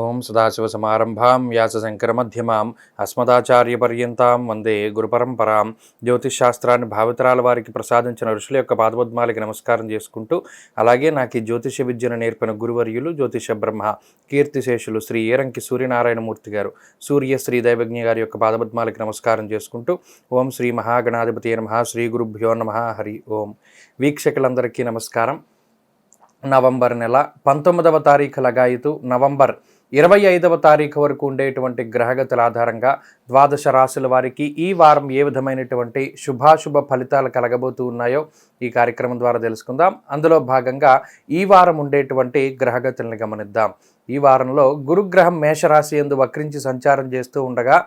ఓం సదాశివసమారంభాం వ్యాసశంకరమధ్యమాం అస్మదాచార్యపర్యంతాం వందే గురుపరంపరాం. జ్యోతిషశాస్త్రాన్ని భావితరాల వారికి ప్రసాదించిన ఋషుల యొక్క పాదపద్మాలకి నమస్కారం చేసుకుంటూ, అలాగే నాకు ఈ జ్యోతిష విద్యను నేర్పిన గురువర్యులు జ్యోతిష బ్రహ్మ కీర్తిశేషులు శ్రీ ఏరంకి సూర్యనారాయణమూర్తి గారు, సూర్య శ్రీ దైవజ్ఞ గారి యొక్క పాదపద్మాలకి నమస్కారం చేసుకుంటూ, ఓం శ్రీ మహాగణాధిపతి నమః, శ్రీ గురుభ్యో నమః, హరి ఓం. వీక్షకులందరికీ నమస్కారం. నవంబర్ నెల 19వ తారీఖు లగాయితూ నవంబర్ 25వ తారీఖు వరకు ఉండేటువంటి గ్రహగతుల ఆధారంగా ద్వాదశ రాశుల వారికి ఈ వారం ఏ విధమైనటువంటి శుభాశుభ ఫలితాలు కలగబోతూ ఉన్నాయో ఈ కార్యక్రమం ద్వారా తెలుసుకుందాం. అందులో భాగంగా ఈ వారం ఉండేటువంటి గ్రహగతులను గమనిద్దాం. ఈ వారంలో గురుగ్రహం మేషరాశి యందు వక్రించి సంచారం చేస్తూ ఉండగా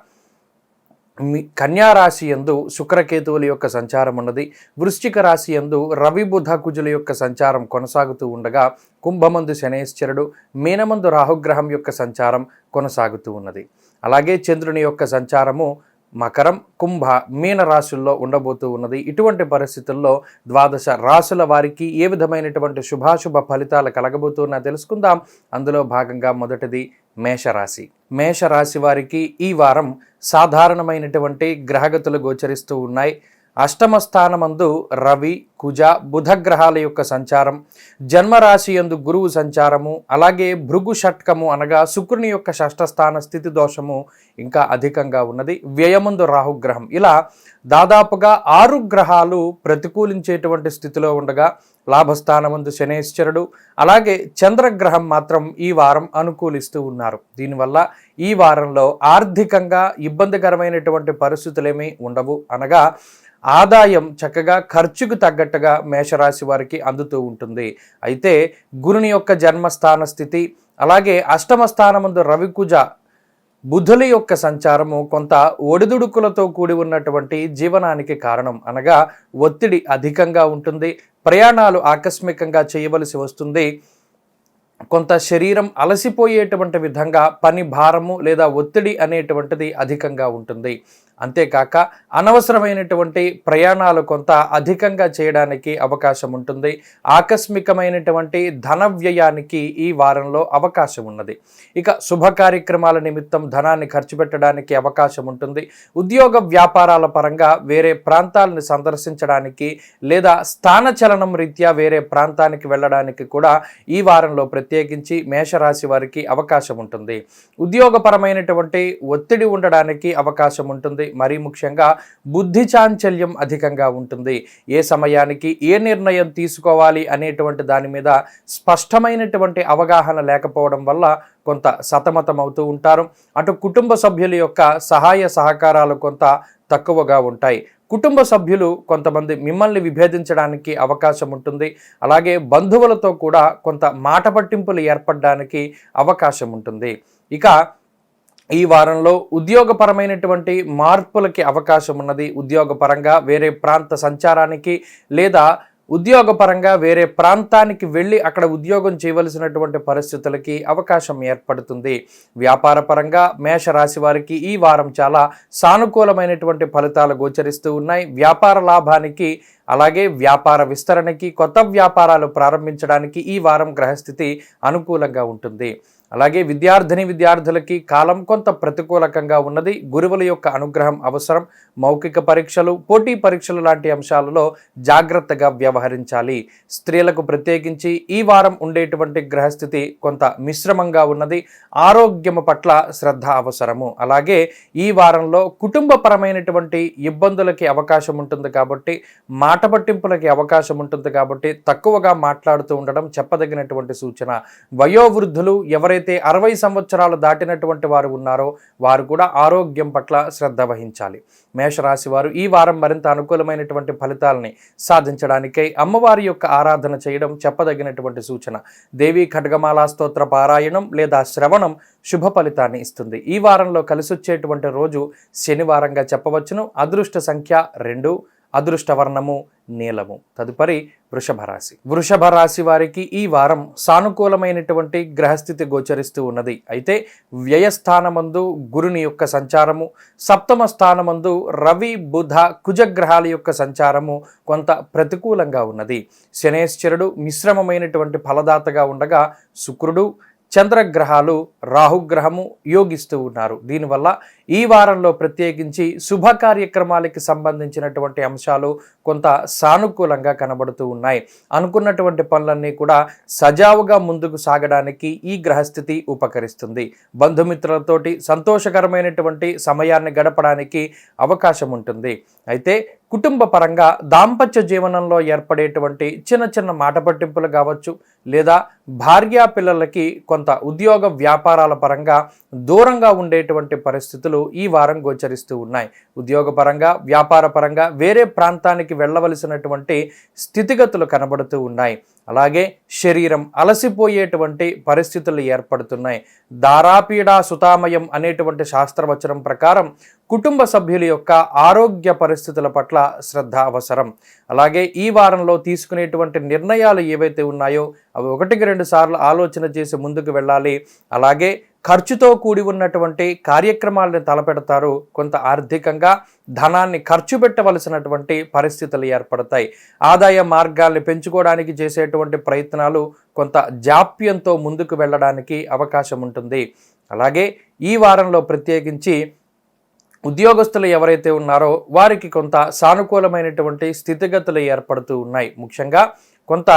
కన్యారాశి యందు శుక్రకేతువుల యొక్క సంచారం ఉన్నది. వృశ్చిక రాశి యందు రవి బుధ కుజుల యొక్క సంచారం కొనసాగుతూ ఉండగా కుంభమందు శనేశ్వరుడు, మీనమందు రాహుగ్రహం యొక్క సంచారం కొనసాగుతూ ఉన్నది. అలాగే చంద్రుని యొక్క సంచారము మకరం, కుంభ, మీన రాశుల్లో ఉండబోతూ ఉన్నది. ఇటువంటి పరిస్థితుల్లో ద్వాదశ రాశుల వారికి ఏ విధమైనటువంటి శుభాశుభ ఫలితాలు కలగబోతున్నా తెలుసుకుందాం. అందులో భాగంగా మొదటిది మేషరాశి. మేషరాశి వారికి ఈ వారం సాధారణమైనటువంటి గ్రహగతులు గోచరిస్తూ ఉన్నాయి. అష్టమ స్థానమందు రవి, కుజ, బుధ గ్రహాల యొక్క సంచారం, జన్మరాశి యందు గురువు సంచారము, అలాగే భృగు షట్కము అనగా శుక్రుని యొక్క షష్ఠస్థాన స్థితి దోషము ఇంకా అధికంగా ఉన్నది. వ్యయమందు రాహుగ్రహం, ఇలా దాదాపుగా 6 గ్రహాలు ప్రతికూలించేటువంటి స్థితిలో ఉండగా లాభస్థానమందు శనేశ్వరుడు, అలాగే చంద్రగ్రహం మాత్రం ఈ వారం అనుకూలిస్తూ ఉన్నారు. దీనివల్ల ఈ వారంలో ఆర్థికంగా ఇబ్బందికరమైనటువంటి పరిస్థితులేమీ ఉండవు. అనగా ఆదాయం చక్కగా ఖర్చుకు తగ్గట్టుగా మేషరాశి వారికి అందుతూ ఉంటుంది. అయితే గురుని యొక్క జన్మస్థాన స్థితి, అలాగే అష్టమ స్థానమందు రవికుజ బుధుల యొక్క సంచారము కొంత ఒడిదుడుకులతో కూడి ఉన్నటువంటి జీవనానికి కారణం. అనగా ఒత్తిడి అధికంగా ఉంటుంది, ప్రయాణాలు ఆకస్మికంగా చేయవలసి వస్తుంది, కొంత శరీరం అలసిపోయేటువంటి విధంగా పని భారము లేదా ఒత్తిడి అనేటువంటిది అధికంగా ఉంటుంది. అంతేకాక అనవసరమైనటువంటి ప్రయాణాలు కొంత అధికంగా చేయడానికి అవకాశం ఉంటుంది. ఆకస్మికమైనటువంటి ధన వ్యయానికి ఈ వారంలో అవకాశం ఉన్నది. ఇక శుభ కార్యక్రమాల నిమిత్తం ధనాన్ని ఖర్చు పెట్టడానికి అవకాశం ఉంటుంది. ఉద్యోగ వ్యాపారాల పరంగా వేరే ప్రాంతాలను సందర్శించడానికి లేదా స్థానచలనం రీత్యా వేరే ప్రాంతానికి వెళ్ళడానికి కూడా ఈ వారంలో ప్రత్యేకించి మేషరాశి వారికి అవకాశం ఉంటుంది. ఉద్యోగపరమైనటువంటి ఒత్తిడి ఉండడానికి అవకాశం ఉంటుంది. మరీ ముఖ్యంగా బుద్ధి చాంచల్యం అధికంగా ఉంటుంది. ఏ సమయానికి ఏ నిర్ణయం తీసుకోవాలి అనేటువంటి దాని మీద స్పష్టమైనటువంటి అవగాహన లేకపోవడం వల్ల కొంత సతమతం అవుతూ ఉంటారు. అటు కుటుంబ సభ్యుల యొక్క సహాయ సహకారాలు కొంత తక్కువగా ఉంటాయి. కుటుంబ సభ్యులు కొంతమంది మిమ్మల్ని విభేదించడానికి అవకాశం ఉంటుంది. అలాగే బంధువులతో కూడా కొంత మాట పట్టింపులు ఏర్పడడానికి అవకాశం ఉంటుంది. ఇక ఈ వారంలో ఉద్యోగపరమైనటువంటి మార్పులకి అవకాశం ఉన్నది. ఉద్యోగపరంగా వేరే ప్రాంత సంచారానికి లేదా ఉద్యోగపరంగా వేరే ప్రాంతానికి వెళ్ళి అక్కడ ఉద్యోగం చేయవలసినటువంటి పరిస్థితులకి అవకాశం ఏర్పడుతుంది. వ్యాపార పరంగా మేషరాశి వారికి ఈ వారం చాలా సానుకూలమైనటువంటి ఫలితాలు గోచరిస్తూ ఉన్నాయి. వ్యాపార లాభానికి, అలాగే వ్యాపార విస్తరణకి, కొత్త వ్యాపారాలు ప్రారంభించడానికి ఈ వారం గ్రహస్థితి అనుకూలంగా ఉంటుంది. అలాగే విద్యార్థులకి కాలం కొంత ప్రతికూలకంగా ఉన్నది. గురువుల యొక్క అనుగ్రహం అవసరం. మౌఖిక పరీక్షలు, పోటీ పరీక్షలు లాంటి అంశాలలో జాగ్రత్తగా వ్యవహరించాలి. స్త్రీలకు ప్రత్యేకించి ఈ వారం ఉండేటువంటి గ్రహస్థితి కొంత మిశ్రమంగా ఉన్నది. ఆరోగ్యము పట్ల శ్రద్ధ అవసరము. అలాగే ఈ వారంలో కుటుంబపరమైనటువంటి ఇబ్బందులకి అవకాశం ఉంటుంది కాబట్టి, మాట పట్టింపులకి అవకాశం ఉంటుంది కాబట్టి తక్కువగా మాట్లాడుతూ ఉండడం చెప్పదగినటువంటి సూచన. వయోవృద్ధులు ఎవరైతే 60 సంవత్సరాలు దాటినటువంటి వారు ఉన్నారో వారు కూడా ఆరోగ్యం పట్ల శ్రద్ధ వహించాలి. మేషరాశి వారు ఈ వారం మరింత అనుకూలమైనటువంటి ఫలితాలని సాధించడానికై అమ్మవారి యొక్క ఆరాధన చేయడం చెప్పదగినటువంటి సూచన. దేవీ ఖడ్గమాలా స్తోత్ర పారాయణం లేదా శ్రవణం శుభ ఫలితాన్ని ఇస్తుంది. ఈ వారంలో కలిసొచ్చేటువంటి రోజు శనివారంగా చెప్పవచ్చును. అదృష్ట సంఖ్య 2, అదృష్టవర్ణము నీలము. తదుపరి వృషభ రాశి. వృషభ రాశి వారికి ఈ వారం సానుకూలమైనటువంటి గ్రహస్థితి గోచరిస్తూ ఉన్నది. అయితే వ్యయస్థానమందు గురుని యొక్క సంచారము, సప్తమ స్థానమందు రవి బుధ కుజగ్రహాల యొక్క సంచారము కొంత ప్రతికూలంగా ఉన్నది. శనేశ్వరుడు మిశ్రమమైనటువంటి ఫలదాతగా ఉండగా శుక్రుడు చంద్రగ్రహాలు రాహుగ్రహము యోగిస్తూ ఉన్నారు. దీనివల్ల ఈ వారంలో ప్రత్యేకించి శుభ కార్యక్రమాలకి సంబంధించినటువంటి అంశాలు కొంత సానుకూలంగా కనబడుతూ ఉన్నాయి. అనుకున్నటువంటి పనులన్నీ కూడా సజావుగా ముందుకు సాగడానికి ఈ గ్రహస్థితి ఉపకరిస్తుంది. బంధుమిత్రులతోటి సంతోషకరమైనటువంటి సమయాన్ని గడపడానికి అవకాశం ఉంటుంది. అయితే కుటుంబ పరంగా దాంపత్య జీవనంలో ఏర్పడేటువంటి చిన్న చిన్న మాట పట్టింపులు కావచ్చు, లేదా భార్యా పిల్లలకి కొంత ఉద్యోగ వ్యాపారాల పరంగా దూరంగా ఉండేటువంటి పరిస్థితులు ఈ వారం గోచరిస్తూ ఉన్నాయి. ఉద్యోగపరంగా వ్యాపార పరంగా వేరే ప్రాంతానికి వెళ్ళవలసినటువంటి స్థితిగతులు కనబడుతూ ఉన్నాయి. అలాగే శరీరం అలసిపోయేటువంటి పరిస్థితులు ఏర్పడుతున్నాయి. దారాపీడా సుతామయం అనేటువంటి శాస్త్రవచనం ప్రకారం కుటుంబ సభ్యుల యొక్క ఆరోగ్య పరిస్థితుల పట్ల శ్రద్ధ అవసరం. అలాగే ఈ వారంలో తీసుకునేటువంటి నిర్ణయాలు ఏవైతే ఉన్నాయో అవి 1-2 సార్లు ఆలోచన చేసి ముందుకు వెళ్ళాలి. అలాగే ఖర్చుతో కూడి ఉన్నటువంటి కార్యక్రమాలను తలపెడతారు. కొంత ఆర్థికంగా ధనాన్ని ఖర్చు పెట్టవలసినటువంటి పరిస్థితులు ఏర్పడతాయి. ఆదాయ మార్గాల్ని పెంచుకోవడానికి చేసేటువంటి ప్రయత్నాలు కొంత జాప్యంతో ముందుకు వెళ్ళడానికి అవకాశం ఉంటుంది. అలాగే ఈ వారంలో ప్రత్యేకించి ఉద్యోగస్తులు ఎవరైతే ఉన్నారో వారికి కొంత సానుకూలమైనటువంటి స్థితిగతులు ఏర్పడుతూ ఉన్నాయి. ముఖ్యంగా కొంత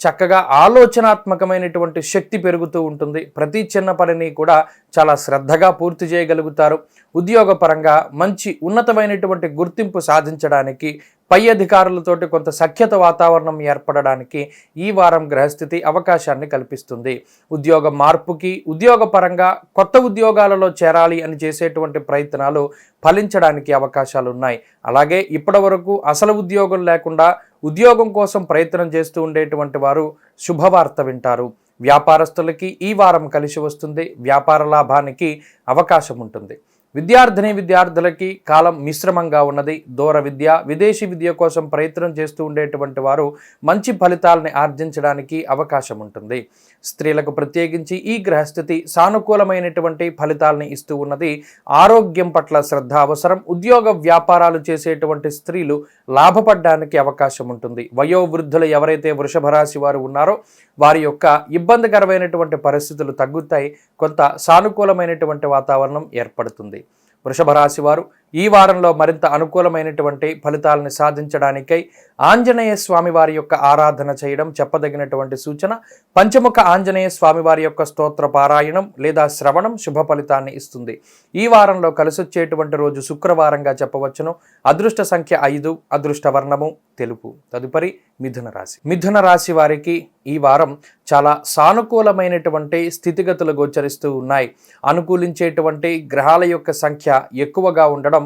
చక్కగా ఆలోచనాత్మకమైనటువంటి శక్తి పెరుగుతూ ఉంటుంది. ప్రతి చిన్న పనిని కూడా చాలా శ్రద్ధగా పూర్తి చేయగలుగుతారు. ఉద్యోగపరంగా మంచి ఉన్నతమైనటువంటి గుర్తింపు సాధించడానికి, పై అధికారులతోటి కొంత సఖ్యత వాతావరణం ఏర్పడడానికి ఈ వారం గ్రహస్థితి అవకాశాన్ని కల్పిస్తుంది. ఉద్యోగ మార్పుకి, ఉద్యోగపరంగా కొత్త ఉద్యోగాలలో చేరాలి అని చేసేటువంటి ప్రయత్నాలు ఫలించడానికి అవకాశాలు ఉన్నాయి. అలాగే ఇప్పటివరకు అసలు ఉద్యోగం లేకుండా ఉద్యోగం కోసం ప్రయత్నం చేస్తూ ఉండేటువంటి వారు శుభవార్త వింటారు. వ్యాపారస్తులకి ఈ వారం కలిసి వస్తుంది. వ్యాపార లాభానికి అవకాశం ఉంటుంది. విద్యార్థులకి కాలం మిశ్రమంగా ఉన్నది. దూర విద్య, విదేశీ విద్య కోసం ప్రయత్నం చేస్తూ ఉండేటువంటి వారు మంచి ఫలితాలని ఆర్జించడానికి అవకాశం ఉంటుంది. స్త్రీలకు ప్రత్యేకించి ఈ గ్రహస్థితి సానుకూలమైనటువంటి ఫలితాలని ఇస్తూ ఉన్నది. ఆరోగ్యం పట్ల శ్రద్ధ అవసరం. ఉద్యోగ వ్యాపారాలు చేసేటువంటి స్త్రీలు లాభపడడానికి అవకాశం ఉంటుంది. వయోవృద్ధులు ఎవరైతే వృషభ రాశి వారు ఉన్నారో వారి యొక్క ఇబ్బందికరమైనటువంటి పరిస్థితులు తగ్గుతాయి. కొంత సానుకూలమైనటువంటి వాతావరణం ఏర్పడుతుంది. వృషభ రాశి వారు ఈ వారంలో మరింత అనుకూలమైనటువంటి ఫలితాలను సాధించడానికై ఆంజనేయ స్వామి వారి యొక్క ఆరాధన చేయడం చెప్పదగినటువంటి సూచన. పంచముఖ ఆంజనేయ స్వామి వారి యొక్క స్తోత్ర పారాయణం లేదా శ్రవణం శుభ ఫలితాన్ని ఇస్తుంది. ఈ వారంలో కలిసొచ్చేటువంటి రోజు శుక్రవారంగా చెప్పవచ్చును. అదృష్ట సంఖ్య 5, అదృష్ట వర్ణము తెలుపు. తదుపరి మిథున రాశి. మిథున రాశి వారికి ఈ వారం చాలా సానుకూలమైనటువంటి స్థితిగతులు గోచరిస్తూ ఉన్నాయి. అనుకూలించేటువంటి గ్రహాల యొక్క సంఖ్య ఎక్కువగా ఉండడం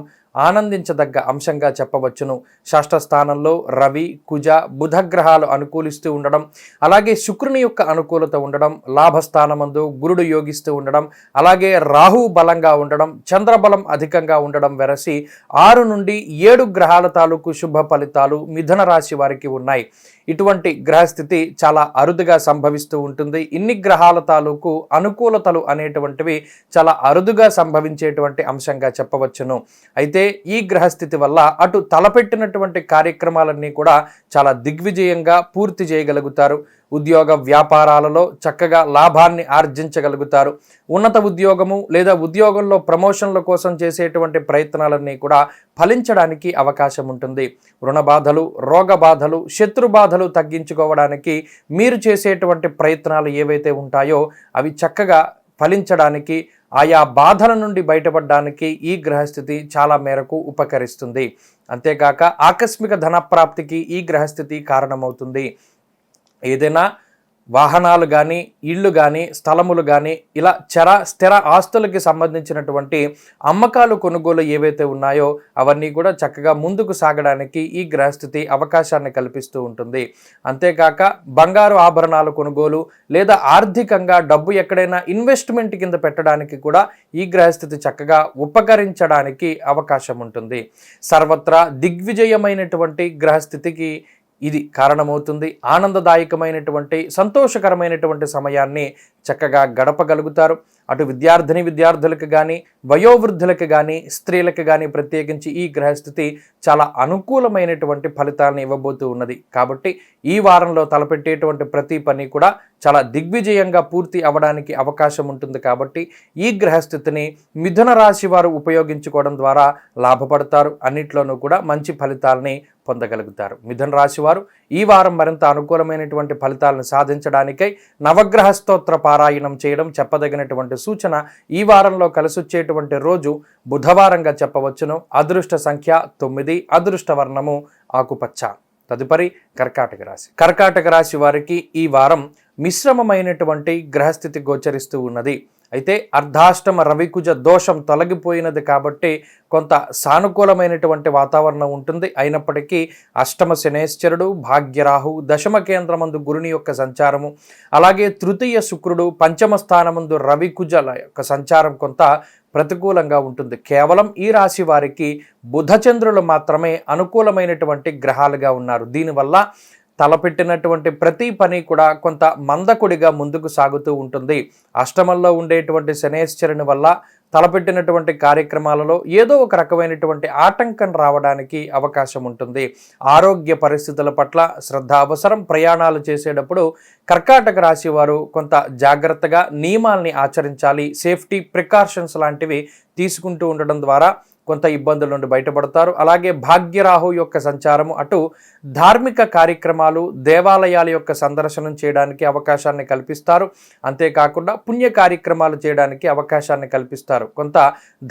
ఆనందించదగ్గ అంశంగా చెప్పవచ్చును. షష్ఠ స్థానంలో రవి, కుజ, బుధ గ్రహాలు అనుకూలిస్తూ ఉండడం, అలాగే శుక్రుని యొక్క అనుకూలత ఉండడం, లాభస్థానమందు గురుడు యోగిస్తూ ఉండడం, అలాగే రాహు బలంగా ఉండడం, చంద్రబలం అధికంగా ఉండడం వెరసి 6 నుండి 7 గ్రహాల తాలూకు శుభ ఫలితాలు మిథున రాశి వారికి ఉన్నాయి. ఇటువంటి గ్రహస్థితి చాలా అరుదుగా సంభవిస్తూ ఉంటుంది. ఇన్ని గ్రహాల తాలూకు అనుకూలతలు అనేటువంటివి చాలా అరుదుగా సంభవించేటువంటి అంశంగా చెప్పవచ్చును. అయితే ఈ గ్రహస్థితి వల్ల అటు తలపెట్టినటువంటి కార్యక్రమాలన్నీ కూడా చాలా దిగ్విజయంగా పూర్తి చేయగలుగుతారు. ఉద్యోగ వ్యాపారాలలో చక్కగా లాభాన్ని ఆర్జించగలుగుతారు. ఉన్నత ఉద్యోగము లేదా ఉద్యోగంలో ప్రమోషన్ల కోసం చేసేటువంటి ప్రయత్నాలన్నీ కూడా ఫలించడానికి అవకాశం ఉంటుంది. రుణ బాధలు, రోగ బాధలు, శత్రు బాధలు తగ్గించుకోవడానికి మీరు చేసేటువంటి ప్రయత్నాలు ఏవైతే ఉంటాయో అవి చక్కగా ఫలించడానికి, ఆయా బాధల నుండి బయటపడడానికి ఈ గ్రహస్థితి చాలా మేరకు ఉపకరిస్తుంది. అంతేకాక ఆకస్మిక ధనప్రాప్తికి ఈ గ్రహస్థితి కారణమవుతుంది. ఏదైనా వాహనాలు కానీ, ఇళ్ళు కానీ, స్థలములు కానీ ఇలా స్థిర ఆస్తులకి సంబంధించినటువంటి అమ్మకాలు, కొనుగోలు ఏవైతే ఉన్నాయో అవన్నీ కూడా చక్కగా ముందుకు సాగడానికి ఈ గ్రహస్థితి అవకాశాన్ని కల్పిస్తూ ఉంటుంది. అంతేకాక బంగారు ఆభరణాలు కొనుగోలు లేదా ఆర్థికంగా డబ్బు ఎక్కడైనా ఇన్వెస్ట్మెంట్ కింద పెట్టడానికి కూడా ఈ గ్రహస్థితి చక్కగా ఉపకరించడానికి అవకాశం ఉంటుంది. సర్వత్రా దిగ్విజయమైనటువంటి గ్రహస్థితికి ఇది కారణమవుతుంది. ఆనందదాయకమైనటువంటి, సంతోషకరమైనటువంటి సమయాన్ని చక్కగా గడపగలుగుతారు. అటు విద్యార్థులకు కానీ వయోవృద్ధులకు కానీ స్త్రీలకు కానీ ప్రత్యేకించి ఈ గ్రహస్థితి చాలా అనుకూలమైనటువంటి ఫలితాలను ఇవ్వబోతూ ఉన్నది. కాబట్టి ఈ వారంలో తలపెట్టేటువంటి ప్రతి పని కూడా చాలా దిగ్విజయంగా పూర్తి అవ్వడానికి అవకాశం ఉంటుంది. కాబట్టి ఈ గ్రహస్థితిని మిథున రాశి వారు ఉపయోగించుకోవడం ద్వారా లాభపడతారు. అన్నిట్లోనూ కూడా మంచి ఫలితాలని పొందగలుగుతారు. మిథున రాశి వారు ఈ వారం మరింత అనుకూలమైనటువంటి ఫలితాలను సాధించడానికై నవగ్రహ స్తోత్ర పారాయణం చేయడం చెప్పదగినటువంటి సూచన. ఈ వారంలో కలిసొచ్చేటువంటి రోజు బుధవారంగా చెప్పవచ్చును. అదృష్ట సంఖ్య 9, అదృష్ట వర్ణము ఆకుపచ్చ. తదుపరి కర్కాటక రాశి వారికి ఈ వారం మిశ్రమమైనటువంటి గ్రహస్థితి గోచరిస్తూ ఉన్నది. అయితే అర్ధాష్టమ రవికుజ దోషం తొలగిపోయినది కాబట్టి కొంత సానుకూలమైనటువంటి వాతావరణం ఉంటుంది. అయినప్పటికీ అష్టమ శనేశ్వరుడు, భాగ్యరాహు, దశమ కేంద్రమందు గురుని యొక్క సంచారము, అలాగే తృతీయ శుక్రుడు, పంచమ స్థానమందు రవికుజల యొక్క సంచారం కొంత ప్రతికూలంగా ఉంటుంది. కేవలం ఈ రాశి వారికి బుధచంద్రులు మాత్రమే అనుకూలమైనటువంటి గ్రహాలుగా ఉన్నారు. దీనివల్ల తలపెట్టినటువంటి ప్రతి పని కూడా కొంత మందకొడిగా ముందుకు సాగుతూ ఉంటుంది. అష్టమంలో ఉండేటువంటి శనేశ్వరుని వల్ల తలపెట్టినటువంటి కార్యక్రమాలలో ఏదో ఒక రకమైనటువంటి ఆటంకం రావడానికి అవకాశం ఉంటుంది. ఆరోగ్య పరిస్థితుల పట్ల శ్రద్ధ అవసరం. ప్రయాణాలు చేసేటప్పుడు కర్కాటక రాశి వారు కొంత జాగ్రత్తగా నియమాల్ని ఆచరించాలి. సేఫ్టీ ప్రికాషన్స్ లాంటివి తీసుకుంటూ ఉండడం ద్వారా కొంత ఇబ్బందుల నుండి బయటపడతారు. అలాగే భాగ్యరాహు యొక్క సంచారము అటు ధార్మిక కార్యక్రమాలు, దేవాలయాల యొక్క సందర్శనం చేయడానికి అవకాశాన్ని కల్పిస్తారు. అంతేకాకుండా పుణ్య కార్యక్రమాలు చేయడానికి అవకాశాన్ని కల్పిస్తారు. కొంత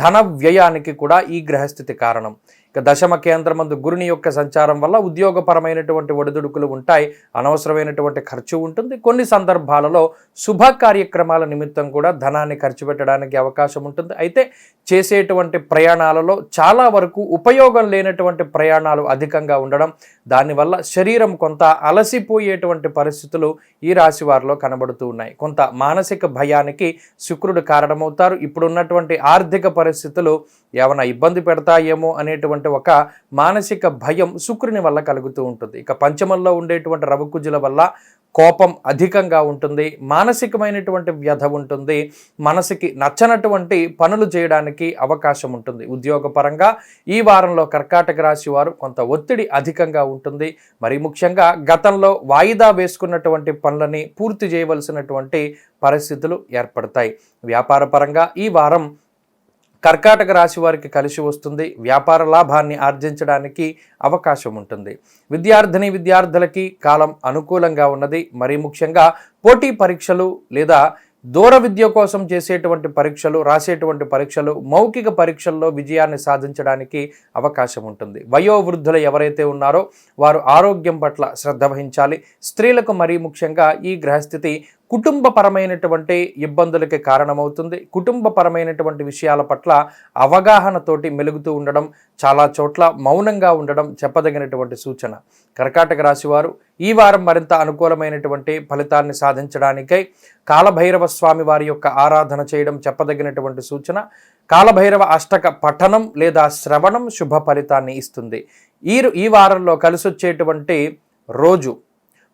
ధన వ్యయానికి కూడా ఈ గ్రహస్థితి కారణం. ఇక దశమ కేంద్రమందు గురుని యొక్క సంచారం వల్ల ఉద్యోగపరమైనటువంటి ఒడిదుడుకులు ఉంటాయి. అనవసరమైనటువంటి ఖర్చు ఉంటుంది. కొన్ని సందర్భాలలో శుభ కార్యక్రమాల నిమిత్తం కూడా ధనాన్ని ఖర్చు పెట్టడానికి అవకాశం ఉంటుంది. అయితే చేసేటువంటి ప్రయాణాలలో చాలా వరకు ఉపయోగం లేనటువంటి ప్రయాణాలు అధికంగా ఉండడం, దానివల్ల శరీరం కొంత అలసిపోయేటువంటి పరిస్థితులు ఈ రాశి వారిలో కనబడుతూ ఉన్నాయి. కొంత మానసిక భయానికి శుక్రుడు కారణమవుతారు. ఇప్పుడున్నటువంటి ఆర్థిక పరిస్థితులు ఏమైనా ఇబ్బంది పెడతాయేమో అనేటువంటి ఒక మానసిక భయం శుక్రుని వల్ల కలుగుతూ ఉంటుంది. ఇక పంచమంలో ఉండేటువంటి రవికుజుల వల్ల కోపం అధికంగా ఉంటుంది. మానసికమైనటువంటి వ్యధ ఉంటుంది. మనసుకి నచ్చనటువంటి పనులు చేయడానికి అవకాశం ఉంటుంది. ఉద్యోగపరంగా ఈ వారంలో కర్కాటక రాశి వారు కొంత ఒత్తిడి అధికంగా ఉంటుంది. మరి ముఖ్యంగా గతంలో వాయిదా వేసుకున్నటువంటి పనులని పూర్తి చేయవలసినటువంటి పరిస్థితులు ఏర్పడతాయి. వ్యాపార పరంగా ఈ వారం కర్కాటక రాశి వారికి కలిసి వస్తుంది. వ్యాపార లాభాన్ని ఆర్జించడానికి అవకాశం ఉంటుంది. విద్యార్థులకి కాలం అనుకూలంగా ఉన్నది. మరీ ముఖ్యంగా పోటీ పరీక్షలు లేదా దూర విద్య కోసం చేసేటువంటి పరీక్షలు, రాసేటువంటి పరీక్షలు, మౌఖిక పరీక్షల్లో విజయాన్ని సాధించడానికి అవకాశం ఉంటుంది. వయోవృద్ధులు ఎవరైతే ఉన్నారో వారు ఆరోగ్యం పట్ల శ్రద్ధ వహించాలి. స్త్రీలకు మరీ ముఖ్యంగా ఈ గ్రహస్థితి కుటుంబపరమైనటువంటి ఇబ్బందులకి కారణమవుతుంది. కుటుంబపరమైనటువంటి విషయాల పట్ల అవగాహనతోటి మెలుగుతూ ఉండడం, చాలా చోట్ల మౌనంగా ఉండడం చెప్పదగినటువంటి సూచన. కర్కాటక రాశి వారు ఈ వారం మరింత అనుకూలమైనటువంటి ఫలితాన్ని సాధించడానికై కాలభైరవ స్వామి వారి యొక్క ఆరాధన చేయడం చెప్పదగినటువంటి సూచన. కాలభైరవ అష్టక పఠనం లేదా శ్రవణం శుభ ఫలితాన్ని ఇస్తుంది. ఈ వారంలో కలిసొచ్చేటువంటి రోజు